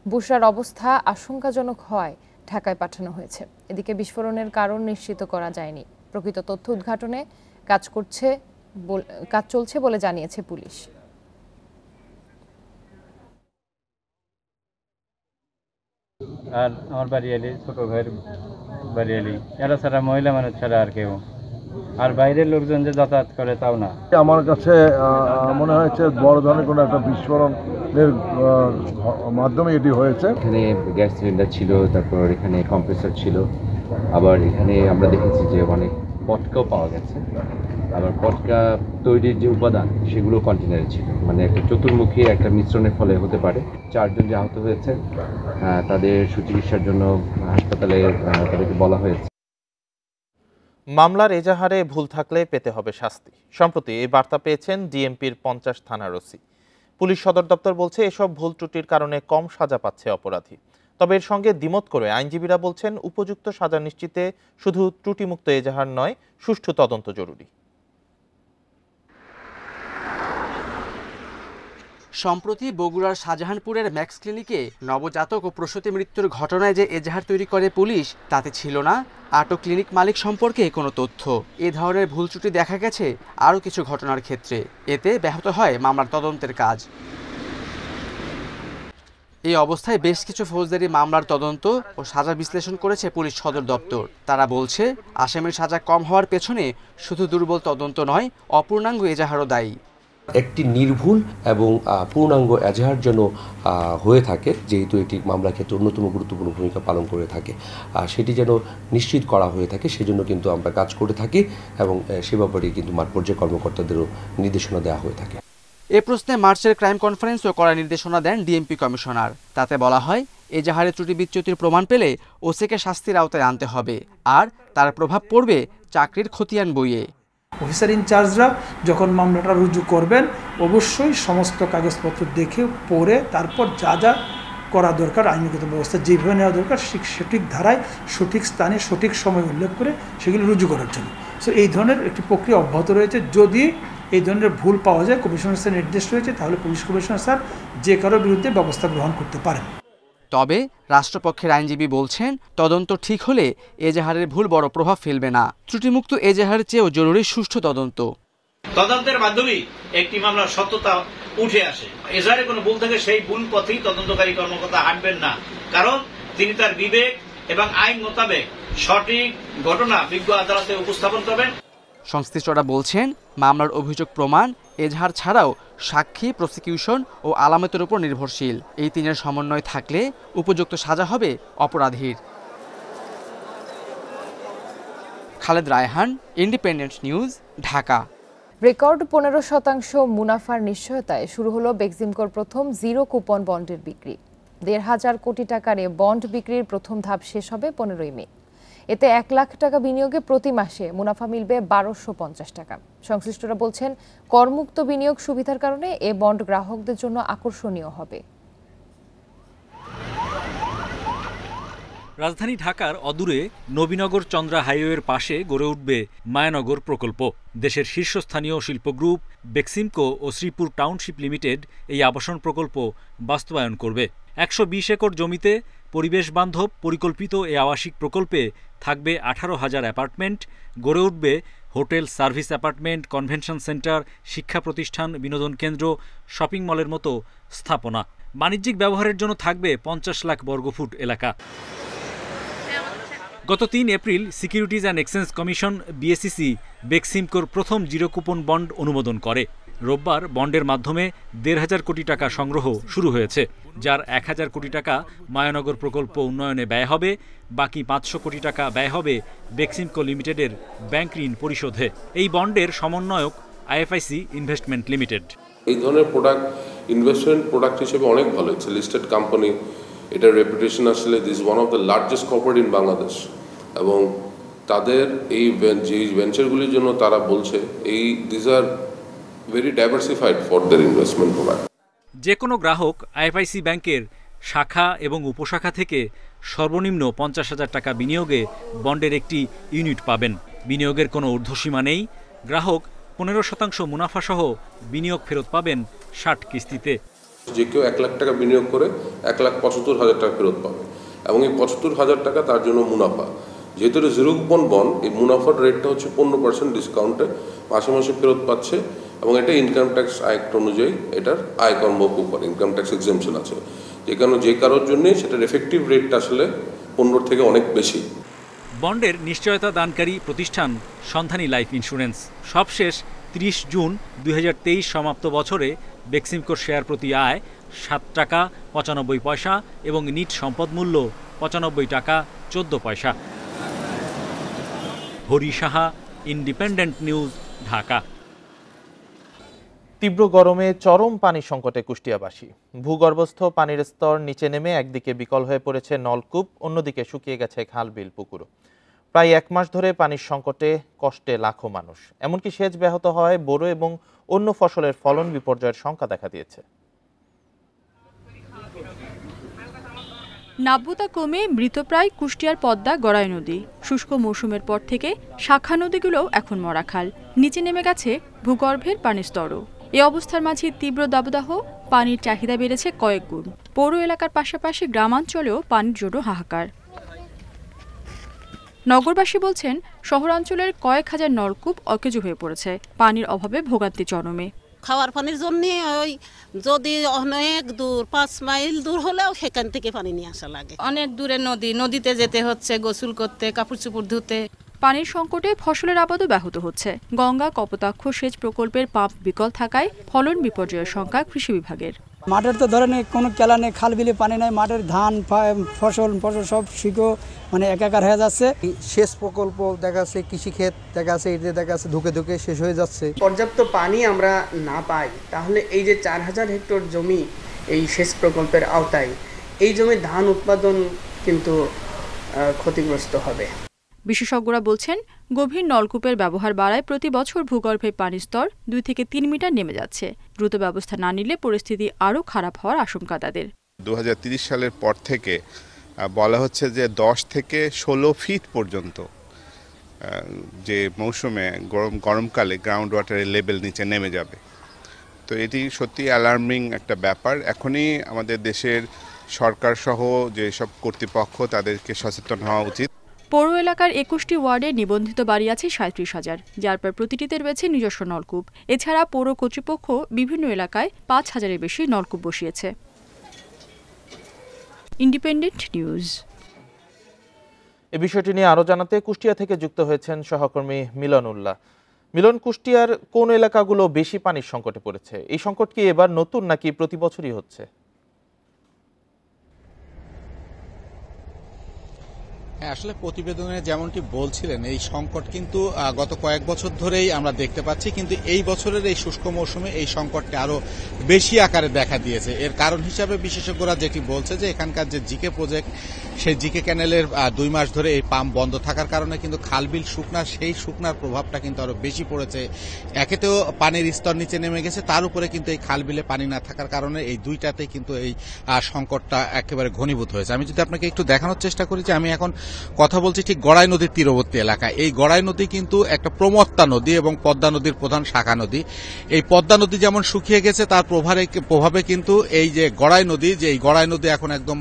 বুশরার অবস্থা আশঙ্কাজনক হওয়ায় ঢাকায় পাঠানো হয়েছে। এদিকে বিস্ফোরণের কারণ নিশ্চিত করা যায়নি। প্রকৃত তথ্য উদ্ঘাটনে কাজ চলছে বলে জানিয়েছে পুলিশ। আর আমার বাড়ি এলি, ছোট ভাইয়ের বাড়ি এলি, এরা ছাড়া মহিলা মানুষ ছাড়া আর কেউ, আর বাইরের লোকজন যে যাতায়াত করে তাও না। আমার কাছে মনে হয়েছে বড় ধরনের কোনো একটা বিস্ফোরণের মাধ্যমে এটি হয়েছে। এখানে গ্যাস সিলিন্ডার ছিল, তারপর এখানে কম্প্রেসর ছিল, আবার এখানে আমরা দেখেছি যে অনেক পটকাও পাওয়া গেছে। আবার পটকা তৈরির যে উপাদান সেগুলো কন্টেনারে ছিল, মানে একটা চতুর্মুখী একটা মিশ্রণের ফলে হতে পারে। 4 জন যে আহত হয়েছে তাদের সুচিকিৎসার জন্য হাসপাতালে তাদেরকে বলা হয়েছে। মামলার এজাহারে ভুল থাকলে পেতে হবে শাস্তি। সম্প্রতি এই বার্তা পেয়েছেন ডিএমপির 50 থানার ওসি। পুলিশ সদর দপ্তর বলছে, এসব ভুল ত্রুটির কারণে কম সাজা পাচ্ছে অপরাধী। তবে এর সঙ্গে দ্বিমত করে আইনজীবীরা বলছেন, উপযুক্ত সাজা নিশ্চিতে শুধু ত্রুটিমুক্ত এজাহার নয়, সুষ্ঠু তদন্ত জরুরি। সম্প্রতি বগুড়ার শাহজাহানপুরের ম্যাক্স ক্লিনিকে নবজাতক ও প্রসূতি মৃত্যুর ঘটনায় যে এজাহার তৈরি করে পুলিশ, তাতে ছিল না আটক ক্লিনিক মালিক সম্পর্কে কোনো তথ্য। এ ধরনের ভুল ত্রুটি দেখা গেছে আরও কিছু ঘটনার ক্ষেত্রে। এতে ব্যাহত হয় মামলার তদন্তের কাজ। এই অবস্থায় বেশ কিছু ফৌজদারি মামলার তদন্ত ও সাজা বিশ্লেষণ করেছে পুলিশ সদর দপ্তর। তারা বলছে, আসামির সাজা কম হওয়ার পেছনে শুধু দুর্বল তদন্ত নয়, অপূর্ণাঙ্গ এজাহারও দায়ী। একটি নির্ভুল এবং পূর্ণাঙ্গ এজাহার যেন হয়ে থাকে, যেহেতু এটি মামলার ক্ষেত্রে অন্যতম গুরুত্বপূর্ণ ভূমিকা পালন করে থাকে, সেটি যেন নিশ্চিত করা হয়ে থাকে, সেজন্য কিন্তু আমরা কাজ করে থাকি এবং সে ব্যাপারে কিন্তু মাঠ পর্যায়ে কর্মকর্তাদেরও নির্দেশনা দেওয়া হয়ে থাকে। এ প্রশ্নে মার্চের ক্রাইম কনফারেন্সও করার নির্দেশনা দেন ডিএমপি কমিশনার। তাতে বলা হয়, এজাহারে ত্রুটি বিচ্যুতির প্রমাণ পেলে ওসিকে শাস্তির আওতায় আনতে হবে, আর তার প্রভাব পড়বে চাকরির খতিয়ান বইয়ে। অফিসার ইনচার্জরা যখন মামলাটা রুজু করবেন, অবশ্যই সমস্ত কাগজপত্র দেখে পড়ে তারপর যা যা করা দরকার, আইনগত ব্যবস্থা যেভাবে নেওয়া দরকার, সঠিক ধারায়, সঠিক স্থানে, সঠিক সময় উল্লেখ করে সেগুলো রুজু করার জন্য। সো এই ধরনের একটি প্রক্রিয়া অব্যাহত রয়েছে। যদি এই ধরনের ভুল পাওয়া যায়, কমিশনার স্যার নির্দেশ রয়েছে, তাহলে পুলিশ কমিশনার স্যার যে কারোর বিরুদ্ধে ব্যবস্থা গ্রহণ করতে পারেন। তবে রাষ্ট্রপক্ষের আইনজীবী বলছেন, তদন্ত ঠিক হলে এজাহারের ভুল বড় প্রভাব ফেলবে না। ত্রুটিমুক্ত এজাহারের চেয়েও জরুরি সুষ্ঠু তদন্ত। তদন্তের মাধ্যমে একটি মামলার সত্যতা উঠে আসে। এজাহারে কোনো ভুল থাকে, সেই ভুল পথেই তদন্তকারী কর্মকর্তা হাঁটবেন না, কারণ তিনি তার বিবেক এবং আইন মোতাবেক সঠিক ঘটনা বিজ্ঞ আদালতে উপস্থাপন করবেন। সংশ্লিষ্টরা বলছেন, মামলার অভিযোগ প্রমাণ, এজাহার ছাড়াও সাক্ষী, প্রসিকিউশন ও আলামতের উপর নির্ভরশীল। এই তিনের সমন্বয় থাকলে উপযুক্ত সাজা হবে অপরাধীর। Khaled Raihan, independent news, Dhaka. Record 15% মুনাফার নিশ্চয়তায় শুরু হলো বেক্সিমকোর প্রথম জিরো কুপন বন্ডের বিক্রি। 1,500 কোটি টাকার এ বন্ড বিক্রির প্রথম ধাপ শেষ হবে 15ই মে। এতে 1 লাখ টাকা বিনিয়োগে প্রতি মাসে মুনাফা মিলবে 1250 টাকা। সংশ্লিষ্টরা বলছেন, করমুক্ত বিনিয়োগ সুবিধার কারণে এ বন্ড গ্রাহকদের জন্য আকর্ষণীয় হবে। রাজধানী ঢাকার অদূরে নবীনগর চন্দ্রা হাইওয়ের পাশে গড়ে উঠবে মায়ানগর প্রকল্প। দেশের শীর্ষস্থানীয় শিল্প গ্রুপ বেক্সিমকো ও শ্রীপুর টাউনশিপ লিমিটেড এই আবাসন প্রকল্প বাস্তবায়ন করবে। 120 একর জমিতে পরিবেশ বান্ধব পরিকল্পিত এই আবাসিক প্রকল্পে থাকবে 18,000 অ্যাপার্টমেন্ট, গড়ে উঠবে hotel, service apartment, convention centre, শিক্ষা প্রতিষ্ঠান, বিনোদন কেন্দ্র, শপিং মলের মতো স্থাপনা। বাণিজ্যিক ব্যবহারের জন্য থাকবে 50 লাখ বর্গফুট এলাকা। গত 3 April Securities and Exchange Commission BSEC বেক্সিমকোর প্রথম জিরো কুপন বন্ড অনুমোদন করে। রোববার বন্ডের মাধ্যমে 1,500 কোটি টাকা সংগ্রহ শুরু হয়েছে, যার 1,000 কোটি টাকা মায়ানগর প্রকল্প উন্নয়নে ব্যয় হবে। বাকি 500 কোটি টাকা ব্যয় হবে বেক্সিমকো লিমিটেডের ব্যাংক ঋণ পরিশোধে। এই বন্ডের সমন্বয়ক আইএফআইসি ইনভেস্টমেন্ট লিমিটেড। এই ধরনের প্রোডাক্ট ইনভেস্টমেন্ট প্রোডাক্ট হিসেবে অনেক ভালো। ইটস লিস্টেড কোম্পানি, এটার রেপুটেশন আসলে this one of the largest corporate in Bangladesh, এবং তাদের এই যে ভেঞ্চারগুলির জন্য তারা বলছে এই this are very diversified for their investment product. যে কোনো গ্রাহক আইএফআইসি ব্যাংকের শাখা এবং উপশাখা থেকে সর্বনিম্ন 50,000 টাকা বিনিয়োগে বন্ডের একটি ইউনিট পাবেন। বিনিয়োগের কোনো ঊর্ধ্বসীমা নেই। গ্রাহক 15% মুনাফাসহ বিনিয়োগ ফেরত পাবেন 60 কিস্তিতে। যে কেউ 1 লাখ টাকা বিনিয়োগ করে 1,75,000 টাকা ফেরত পাবে, এবং এই 75,000 টাকা তার জন্য মুনাফা। যেহেতু এটা জিরো কুপন বন্ড, এই মুনাফার রেটটা হচ্ছে 15% ডিসকাউন্টে মাসে মাসে ফেরত পাচ্ছে, এবং এটা ইনকাম ট্যাক্স অ্যাক্ট অনুযায়ী এটার আয় কর্মক উপর ইনকাম ট্যাক্স এক্সেমশন আছে, যে কারোর জন্যই সেটার এফেক্টিভ রেটটা আসলে 15 থেকে অনেক বেশি। বন্ডের নিশ্চয়তা দানকারী প্রতিষ্ঠান সন্ধানী লাইফ ইন্স্যুরেন্স। সবশেষ 30 জুন 2023 সমাপ্ত বছরে বেক্সিমকোর শেয়ার প্রতি আয় 7 টাকা 95 পয়সা এবং নিট সম্পদ মূল্য 95 টাকা 14 পয়সা। Hari Saha, independent news, Dhaka. তীব্র গরমে চরম পানি সংকটে কুষ্টিয়াবাসী। ভূগর্ভস্থ পানির স্তর নিচে নেমে একদিকে বিকল হয়ে পড়েছে নলকূপ, অন্যদিকে শুকিয়ে গেছে খাল, বিল, পুকুরও। প্রায় 1 মাস ধরে পানির সংকটে কষ্টে লাখো মানুষ। এমনকি সেচ ব্যাহত হওয়ায় বোরো এবং অন্য ফসলের ফলন বিপর্যয়ের শঙ্কা দেখা দিয়েছে। নাব্যতা কমে মৃতপ্রায় কুষ্টিয়ার পদ্মা গড়াই নদী। শুষ্ক মৌসুমের পর থেকে শাখা নদীগুলোও এখন মরাখাল, নিচে নেমে গেছে ভূগর্ভের পানির স্তরও। এ অবস্থার মাঝে তীব্র দাবদাহ, পানির চাহিদা বেড়েছে কয়েক গুণ। পৌর এলাকার পাশাপাশি গ্রামাঞ্চলেও পানির জন্য হাহাকার। নগরবাসী বলছেন, শহরাঞ্চলের কয়েক হাজার নলকূপ অকেজো হয়ে পড়েছে, পানির অভাবে ভোগান্তি চরমে। খাওয়ার পানির জন্য ওই যদি অনেক দূর 5 মাইল দূর হলেও সেখান থেকে পানি নিয়ে আসা লাগে। অনেক দূরে নদীতে যেতে হচ্ছে গোসল করতে, কাপড় চোপড় ধুতে। পানির সংকটে ফসলের আবাদও ব্যাহত হচ্ছে। গঙ্গা কপোতাক্ষ সেচ প্রকল্পের পাম্প বিকল থাকায় ফলন বিপর্যয়ের শঙ্কা কৃষি বিভাগের। মাঠের তো ধরেন কোনো কেলা নেই, খাল বিলে পানি নাই, মাঠের ধান ফসল সব শুকো একাকার হয়ে যাচ্ছে। সেচ প্রকল্প দেখা যাচ্ছে, কৃষিক্ষেত দেখা যাচ্ছে, এতে দেখা যাচ্ছে ধুকে ধুকে শেষ হয়ে যাচ্ছে। পর্যাপ্ত পানি আমরা না পাই তাহলে এই যে 4000 হেক্টর জমি এই সেচ প্রকল্পের আওতায়, এই জমি ধান উৎপাদন কিন্তু ক্ষতিগ্রস্ত হবে। বিশেষজ্ঞরা বলছেন, গভীর নলকূপের ব্যবহার বাড়ায় প্রতি বছর ভূগর্ভের পানির স্তর 2 থেকে 3 মিটার নেমে যাচ্ছে। দ্রুত ব্যবস্থা না নিলে পরিস্থিতি আরও খারাপ হওয়ার আশঙ্কা তাদের। 2030 সালের পর থেকে বলা হচ্ছে যে 10 থেকে 16 ফিট পর্যন্ত যে মৌসুমে গরমকালে গ্রাউন্ড ওয়াটারের লেভেল নিচে নেমে যাবে। তো এটি সত্যি অ্যালার্মিং একটা ব্যাপার। এখনই আমাদের দেশের সরকার সহ যেসব কর্তৃপক্ষ তাদেরকে সচেতন হওয়া উচিত। পৌর এলাকার 21টি ওয়ার্ডে নিবন্ধিত বাড়ি আছে 37,000, যার প্রায় প্রতিটিতে রয়েছে নিজস্ব নলকূপ। এছাড়া পৌর কর্তৃপক্ষ বিভিন্ন এলাকায় 5,000-এর বেশি নলকূপ বসিয়েছে। Independent news. এ বিষয়টি নিয়ে আরও জানাতে কুষ্টিয়া থেকে যুক্ত হয়েছেন সহকর্মী মিলন উল্লাহ। মিলন, কুষ্টিয়ার কোন এলাকাগুলো বেশি পানির সংকটে পড়েছে? এই সংকট কি এবার নতুন নাকি প্রতি বছরই হচ্ছে? আসলে প্রতিবেদনে যেমনটি বলছিলেন, এই সংকট কিন্তু গত কয়েক বছর ধরেই আমরা দেখতে পাচ্ছি, কিন্তু এই বছরের এই শুষ্ক মৌসুমে এই সংকটটি আরো বেশি আকারে দেখা দিয়েছে। এর কারণ হিসাবে বিশেষজ্ঞরা যেটি বলছে যে এখানকার যে জিকে প্রজেক্ট, সেই জিকে ক্যানেলের 2 মাস ধরে এই পাম্প বন্ধ থাকার কারণে কিন্তু খালবিল শুকনা, সেই শুকনার প্রভাবটা কিন্তু আরো বেশি পড়েছে। একেতেও পানির স্তর নিচে নেমে গেছে, তার উপরে কিন্তু এই খালবিলে পানি না থাকার কারণে এই দুইটাতে কিন্তু এই সংকটটা একেবারে ঘনীভূত হয়েছে। আমি যদি আপনাকে একটু দেখানোর চেষ্টা করি যে আমি এখন কথা বলছি ঠিক গড়াই নদীর তীরবর্তী এলাকায়। এই গড়াই নদী কিন্তু একটা প্রমত্তা নদী এবং পদ্মা নদীর প্রধান শাখা নদী। এই পদ্মা নদী যেমন শুকিয়ে গেছে, তার প্রভাবে কিন্তু এই যে গড়াই নদী, যে এই গড়াই নদী এখন একদম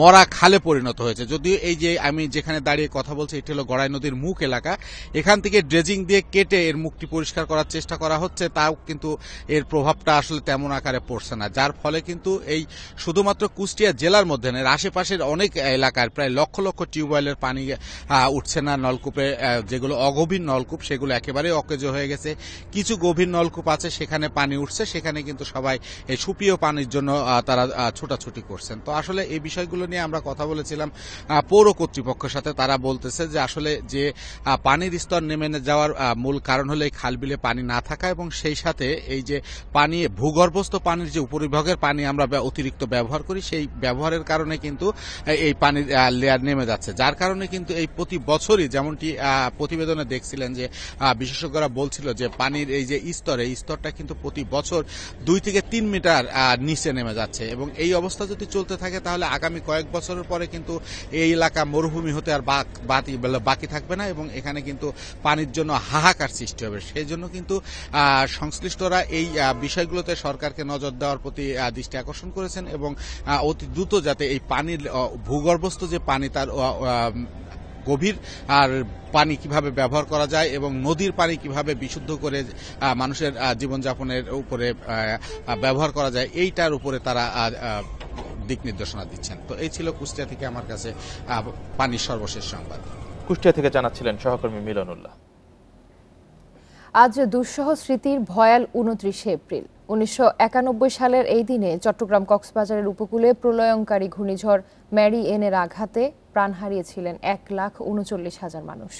মরা খালে পরিণত হয়েছে। যদিও এই যে আমি যেখানে দাঁড়িয়ে কথা বলছি, এটি হলো গড়াই নদীর মুখ এলাকা। এখান থেকে ড্রেজিং দিয়ে কেটে এর মুখটি পরিষ্কার করার চেষ্টা করা হচ্ছে, তাও কিন্তু এর প্রভাবটা আসলে তেমন আকারে পড়ছে না। যার ফলে কিন্তু এই শুধুমাত্র কুষ্টিয়া জেলার মধ্যে না, আশেপাশের অনেক এলাকার প্রায় লক্ষ লক্ষ টিউবওয়েলের পানি উঠছে না নলকূপে। যেগুলো অগভীর নলকূপ সেগুলো একেবারে অকেজো হয়ে গেছে। কিছু গভীর নলকূপ আছে সেখানে পানি উঠছে, সেখানে কিন্তু সবাই এই সুপ্রিয় পানির জন্য তারা ছোটাছুটি করছেন। তো আসলে এই বিষয়গুলো নিয়ে আমরা কথা বলেছিলাম পৌর কর্তৃপক্ষের সাথে। তারা বলতেছে যে আসলে যে পানির স্তর নেমে যাওয়ার মূল কারণ হলো এই খালবিলে পানি না থাকা, এবং সেই সাথে এই যে পানি, ভূগর্ভস্থ পানির যে উপরিভাগের পানি আমরা অতিরিক্ত ব্যবহার করি, সেই ব্যবহারের কারণে কিন্তু এই পানির লেয়ার নেমে যাচ্ছে। যার কারণে কিন্তু এই প্রতি বছরই যেমনটি প্রতিবেদনে দেখছিলেন যে বিশেষজ্ঞরা বলছিল যে পানির এই যে স্তর, এই স্তরটা কিন্তু প্রতি বছর 2 থেকে 3 মিটার নিচে নেমে যাচ্ছে। এবং এই অবস্থা যদি চলতে থাকে তাহলে আগামী কয়েক বছরের পরে কিন্তু এই এলাকা মরুভূমি হতে আর বাকি থাকবে না, এবং এখানে কিন্তু পানির জন্য হাহাকার সৃষ্টি হবে। সেই জন্য কিন্তু সংশ্লিষ্টরা এই বিষয়গুলোতে সরকারকে নজর দেওয়ার প্রতি দৃষ্টি আকর্ষণ করেছেন, এবং অতি দ্রুত যাতে এই পানির ভূগর্ভস্থ যে পানি, তার গভীর আর পানি কিভাবে ব্যবহার করা যায় এবং নদীর পানি কিভাবে বিশুদ্ধ করে মানুষের জীবনযাপনের উপরে ব্যবহার করা যায়, এইটার উপরে তারা দিক নির্দেশনা দিচ্ছেন। তো এই ছিল কুষ্টিয়া থেকে আমার কাছে পানির সর্বশেষ সংবাদ। কুষ্টিয়া থেকে জানাচ্ছিলেন সহকর্মী মিলন উল্লাহ। আজ দুঃসহ স্মৃতির ভয়াল 29 এপ্রিল। 1991 সালের এই দিনে চট্টগ্রাম কক্সবাজারের উপকূলে প্রলয়ঙ্কারী ঘূর্ণিঝড় ম্যারি এনের আঘাতে প্রাণ হারিয়েছিলেন 1,39,000 মানুষ।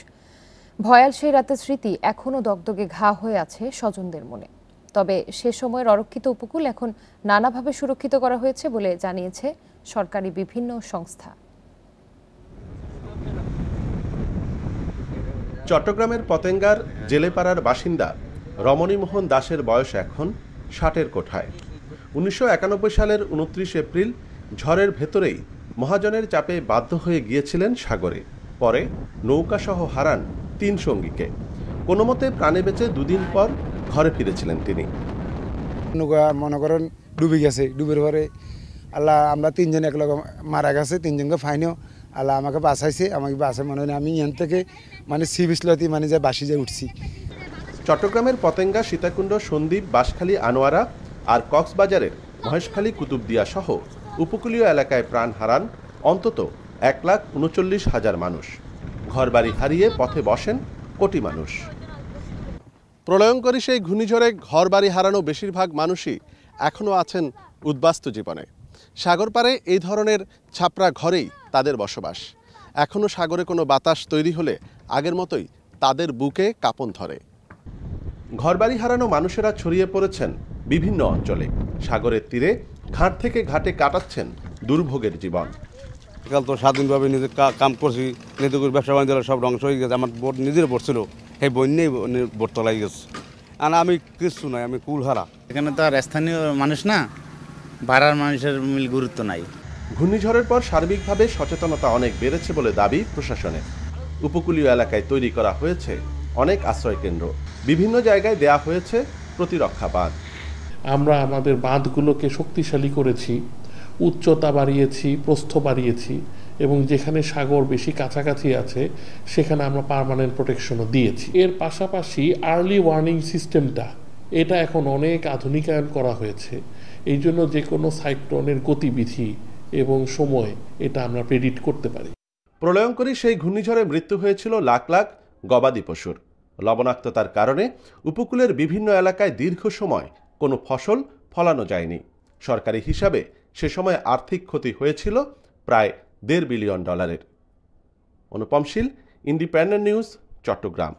ভয়াল সেই রাতের স্মৃতি এখনও দগদগে ঘা হয়ে আছে স্বজনদের মনে। তবে সে সময়ের অরক্ষিত উপকূল এখন নানাভাবে সুরক্ষিত করা হয়েছে বলে জানিয়েছে সরকারি বিভিন্ন সংস্থা। চট্টগ্রামের পতেঙ্গার জেলেপাড়ার বাসিন্দা রমণীমোহন দাসের বয়স এখন 60-এর কোঠায়। 1991 সালের 29 এপ্রিল ঝড়ের ভেতরেই মহাজনের চাপে বাধ্য হয়ে গিয়েছিলেন সাগরে। পরে নৌকাসহ হারান 3 সঙ্গীকে। কোনো মতে প্রাণে বেঁচে 2 দিন পর ঘরে ফিরেছিলেন তিনি। নৌকা মনে করেন ডুবে গেছে, ডুবের পরে আল্লাহ আমরা 3 জন একলগে মারা গেছে, 3 জনকে ফাইনও আল্লাহ আমাকে বাঁচাইছে। আমাকে বাঁচায় মনে হয় আমি এখান থেকে মানে সি বিচলতি মানে যে বাসি যে উঠছি। চট্টগ্রামের পতেঙ্গা, সীতাকুণ্ড, সন্দ্বীপ, বাঁশখালী, আনোয়ারা আর কক্সবাজারের মহেশখালী, কুতুবদিয়া সহ উপকূলীয় এলাকায় প্রাণ হারান অন্তত 1,39,000 মানুষ। ঘরবাড়ি হারিয়ে পথে বসেন কোটি মানুষ। প্রলয়ঙ্করী সেই ঘূর্ণিঝড়ে ঘরবাড়ি হারানো বেশিরভাগ মানুষই এখনও আছেন উদ্বাস্তু জীবনে। সাগর পাড়ে এই ধরনের ছাপড়া ঘরেই তাদের বসবাস। এখনও সাগরে কোনো বাতাস তৈরি হলে আগের মতোই তাদের বুকে কাঁপন ধরে। ঘরবাড়ি হারানো মানুষেরা ছড়িয়ে পড়েছেন বিভিন্ন অঞ্চলে। সাগরের তীরে ঘাট থেকে ঘাটে কাটাচ্ছেন দুর্ভোগের জীবন। কাল তো স্বাধীনভাবে নিজে কাম করছি, নিজের ব্যবসা বাণিজ্য সব ধ্বংস হয়ে গেছে। আমার বোট নিজের বোট ছিল, সেই বন্যেই বোট তলাই গেছে। আর আমি কিছু নয়, আমি কুলহারা। এখানে তো আর স্থানীয় মানুষ না, ভাড়ার মানুষের মিল গুরুত্ব নাই। ঘূর্ণিঝড়ের পর সার্বিকভাবে সচেতনতা অনেক বেড়েছে বলে দাবি প্রশাসনের। উপকূলীয় এলাকায় তৈরি করা হয়েছে অনেক আশ্রয়কেন্দ্র, বিভিন্ন জায়গায় দেয়া হয়েছে প্রতিরক্ষা বাঁধ। আমরা আমাদের বাঁধগুলোকে শক্তিশালী করেছি, উচ্চতা বাড়িয়েছি, প্রস্থ বাড়িয়েছি এবং যেখানে সাগর বেশি কাছাকাছি আছে সেখানে আমরা পার্মানেন্ট প্রোটেকশনও দিয়েছি। এর পাশাপাশি আর্লি ওয়ার্নিং সিস্টেমটা এটা এখন অনেক আধুনিকায়ন করা হয়েছে। এই জন্য যে কোনো সাইক্লোনের গতিবিধি এবং সময় এটা আমরা প্রেডিক্ট করতে পারি। প্রলয়ঙ্করী সেই ঘূর্ণিঝড়ে মৃত্যু হয়েছিল লাখ লাখ গবাদি পশুর। লবণাক্ততার কারণে উপকূলের বিভিন্ন এলাকায় দীর্ঘ সময় কোনো ফসল ফলানো যায়নি। সরকারি হিসাবে সে সময় আর্থিক ক্ষতি হয়েছিল প্রায় $1.5 বিলিয়ন। অনুপম শীল, ইন্ডিপেন্ডেন্ট নিউজ, চট্টগ্রাম।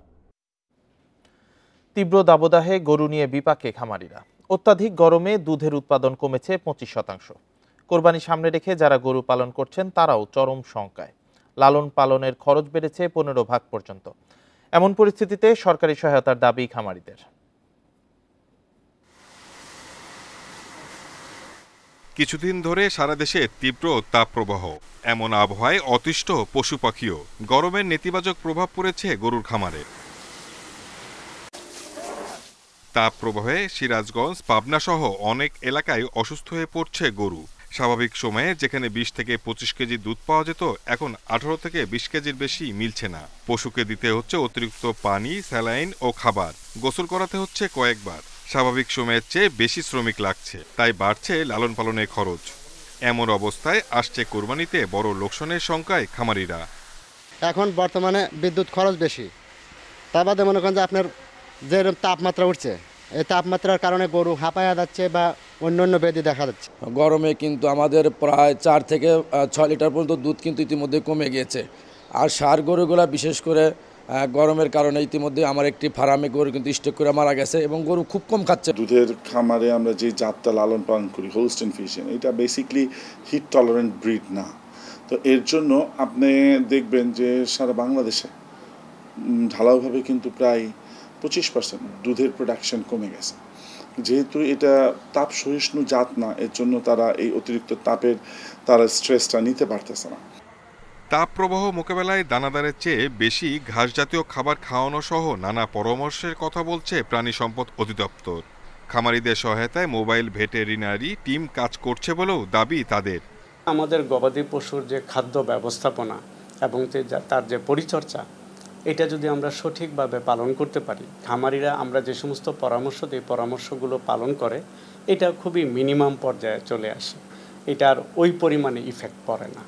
তীব্র দাবদাহে গরু নিয়ে বিপাকে খামারিরা। অত্যাধিক গরমে দুধের উৎপাদন কমেছে 25%। কোরবানি সামনে রেখে যারা গরু পালন করছেন তারাও চরম শঙ্কায়। লালন পালনের খরচ বেড়েছে 15% পর্যন্ত। এমন পরিস্থিতিতে সরকারি সহায়তার দাবি খামারিদের। কিছুদিন ধরে সারা দেশে তীব্র তাপপ্রবাহ। এমন আবহাওয়ায় অতিষ্ঠ পশু পাখিও। গরমের নেতিবাচক প্রভাব পড়েছে গরুর খামারে। তাপপ্রবাহে সিরাজগঞ্জ, পাবনা সহ অনেক এলাকায় অসুস্থ হয়ে পড়ছে গরু। স্বাভাবিক সময়ে যেখানে 20 থেকে 25 কেজি দুধ পাওয়া যেত, এখন 18 থেকে 20 কেজির বেশি মিলছে না। পশুকে দিতে হচ্ছে অতিরিক্ত পানি, স্যালাইন ও খাবার। গোসল করাতে হচ্ছে কয়েকবার। স্বাভাবিক সময়ের চেয়ে বেশি শ্রমিক লাগছে, তাই বাড়ছে লালন পালনের খরচ। এমন অবস্থায় আসছে কোরবানিতে বড় লোকসানের শঙ্কায় খামারিরা। এখন বর্তমানে বিদ্যুৎ খরচ বেশি, তা বাদে মনে করেন যে আপনার যে তাপমাত্রা উঠছে, এই তাপমাত্রার কারণে গরু হাঁপায়া যাচ্ছে বা অন্য ব্যাধি দেখা যাচ্ছে। গরমে কিন্তু আমাদের প্রায় 4 থেকে 6 লিটার পর্যন্ত দুধ কিন্তু ইতিমধ্যে কমে গিয়েছে। আর ষাঁড় গরুগুলা বিশেষ করে গরমের কারণে ইতিমধ্যে আমার একটি ফার্মে গরু কিন্তু স্টক করে মারা গেছে এবং গরু খুব কম খাচ্ছে। দুধের খামারে আমরা যে জাতটা লালন পালন করি, হোলস্টেইন ফ্রিজিয়ান, এটা বেসিকলি হিট টলারেন্ট ব্রিড না। তো এর জন্য আপনি দেখবেন যে সারা বাংলাদেশে ঢালাওভাবে কিন্তু প্রায় 25% দুধের প্রোডাকশন কমে গেছে। যেহেতু এটা তাপ সহিষ্ণু জাত না, এর জন্য তারা এই অতিরিক্ত তাপের স্ট্রেসটা নিতে পারতেছে না। তাপপ্রবাহ মোকাবেলায় দানাদারের চেয়ে বেশি ঘাস জাতীয় খাবার খাওয়ানো সহ নানা পরামর্শের কথা বলছে প্রাণী সম্পদ অধিদপ্তর। খামারিদের সহায়তায় মোবাইল ভেটেরিনারি টিম কাজ করছে বলেও দাবি তাদের। আমাদের গবাদি পশুর যে খাদ্য ব্যবস্থাপনা এবং তার যে পরিচর্যা, এটা যদি আমরা সঠিকভাবে পালন করতে পারি, খামারিরা আমরা যে সমস্ত পরামর্শ দিই, পরামর্শগুলো পালন করে, এটা খুবই মিনিমাম পর্যায়ে চলে আসে। এটার ওই পরিমাণে ইফেক্ট পড়ে না।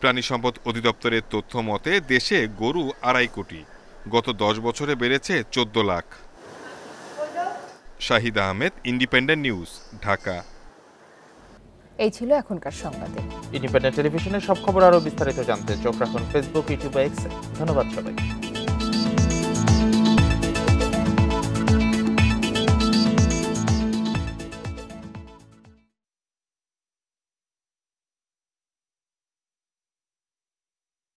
প্রাণী সম্পদ অধিদপ্তরের তথ্য মতে দেশে গরু 2.5 কোটি। গত 10 বছরে বেড়েছে 14 লাখ। Shahid Ahmed, Independent news, Dhaka. এই ছিল এখনকার সংবাদে। ইন্ডিপেন্ডেন্ট টেলিভিশনের সব খবর আরো বিস্তারিত জানতে চোখ রাখুন ফেসবুক, ইউটিউব, এক্স। ধন্যবাদ সবাইকে।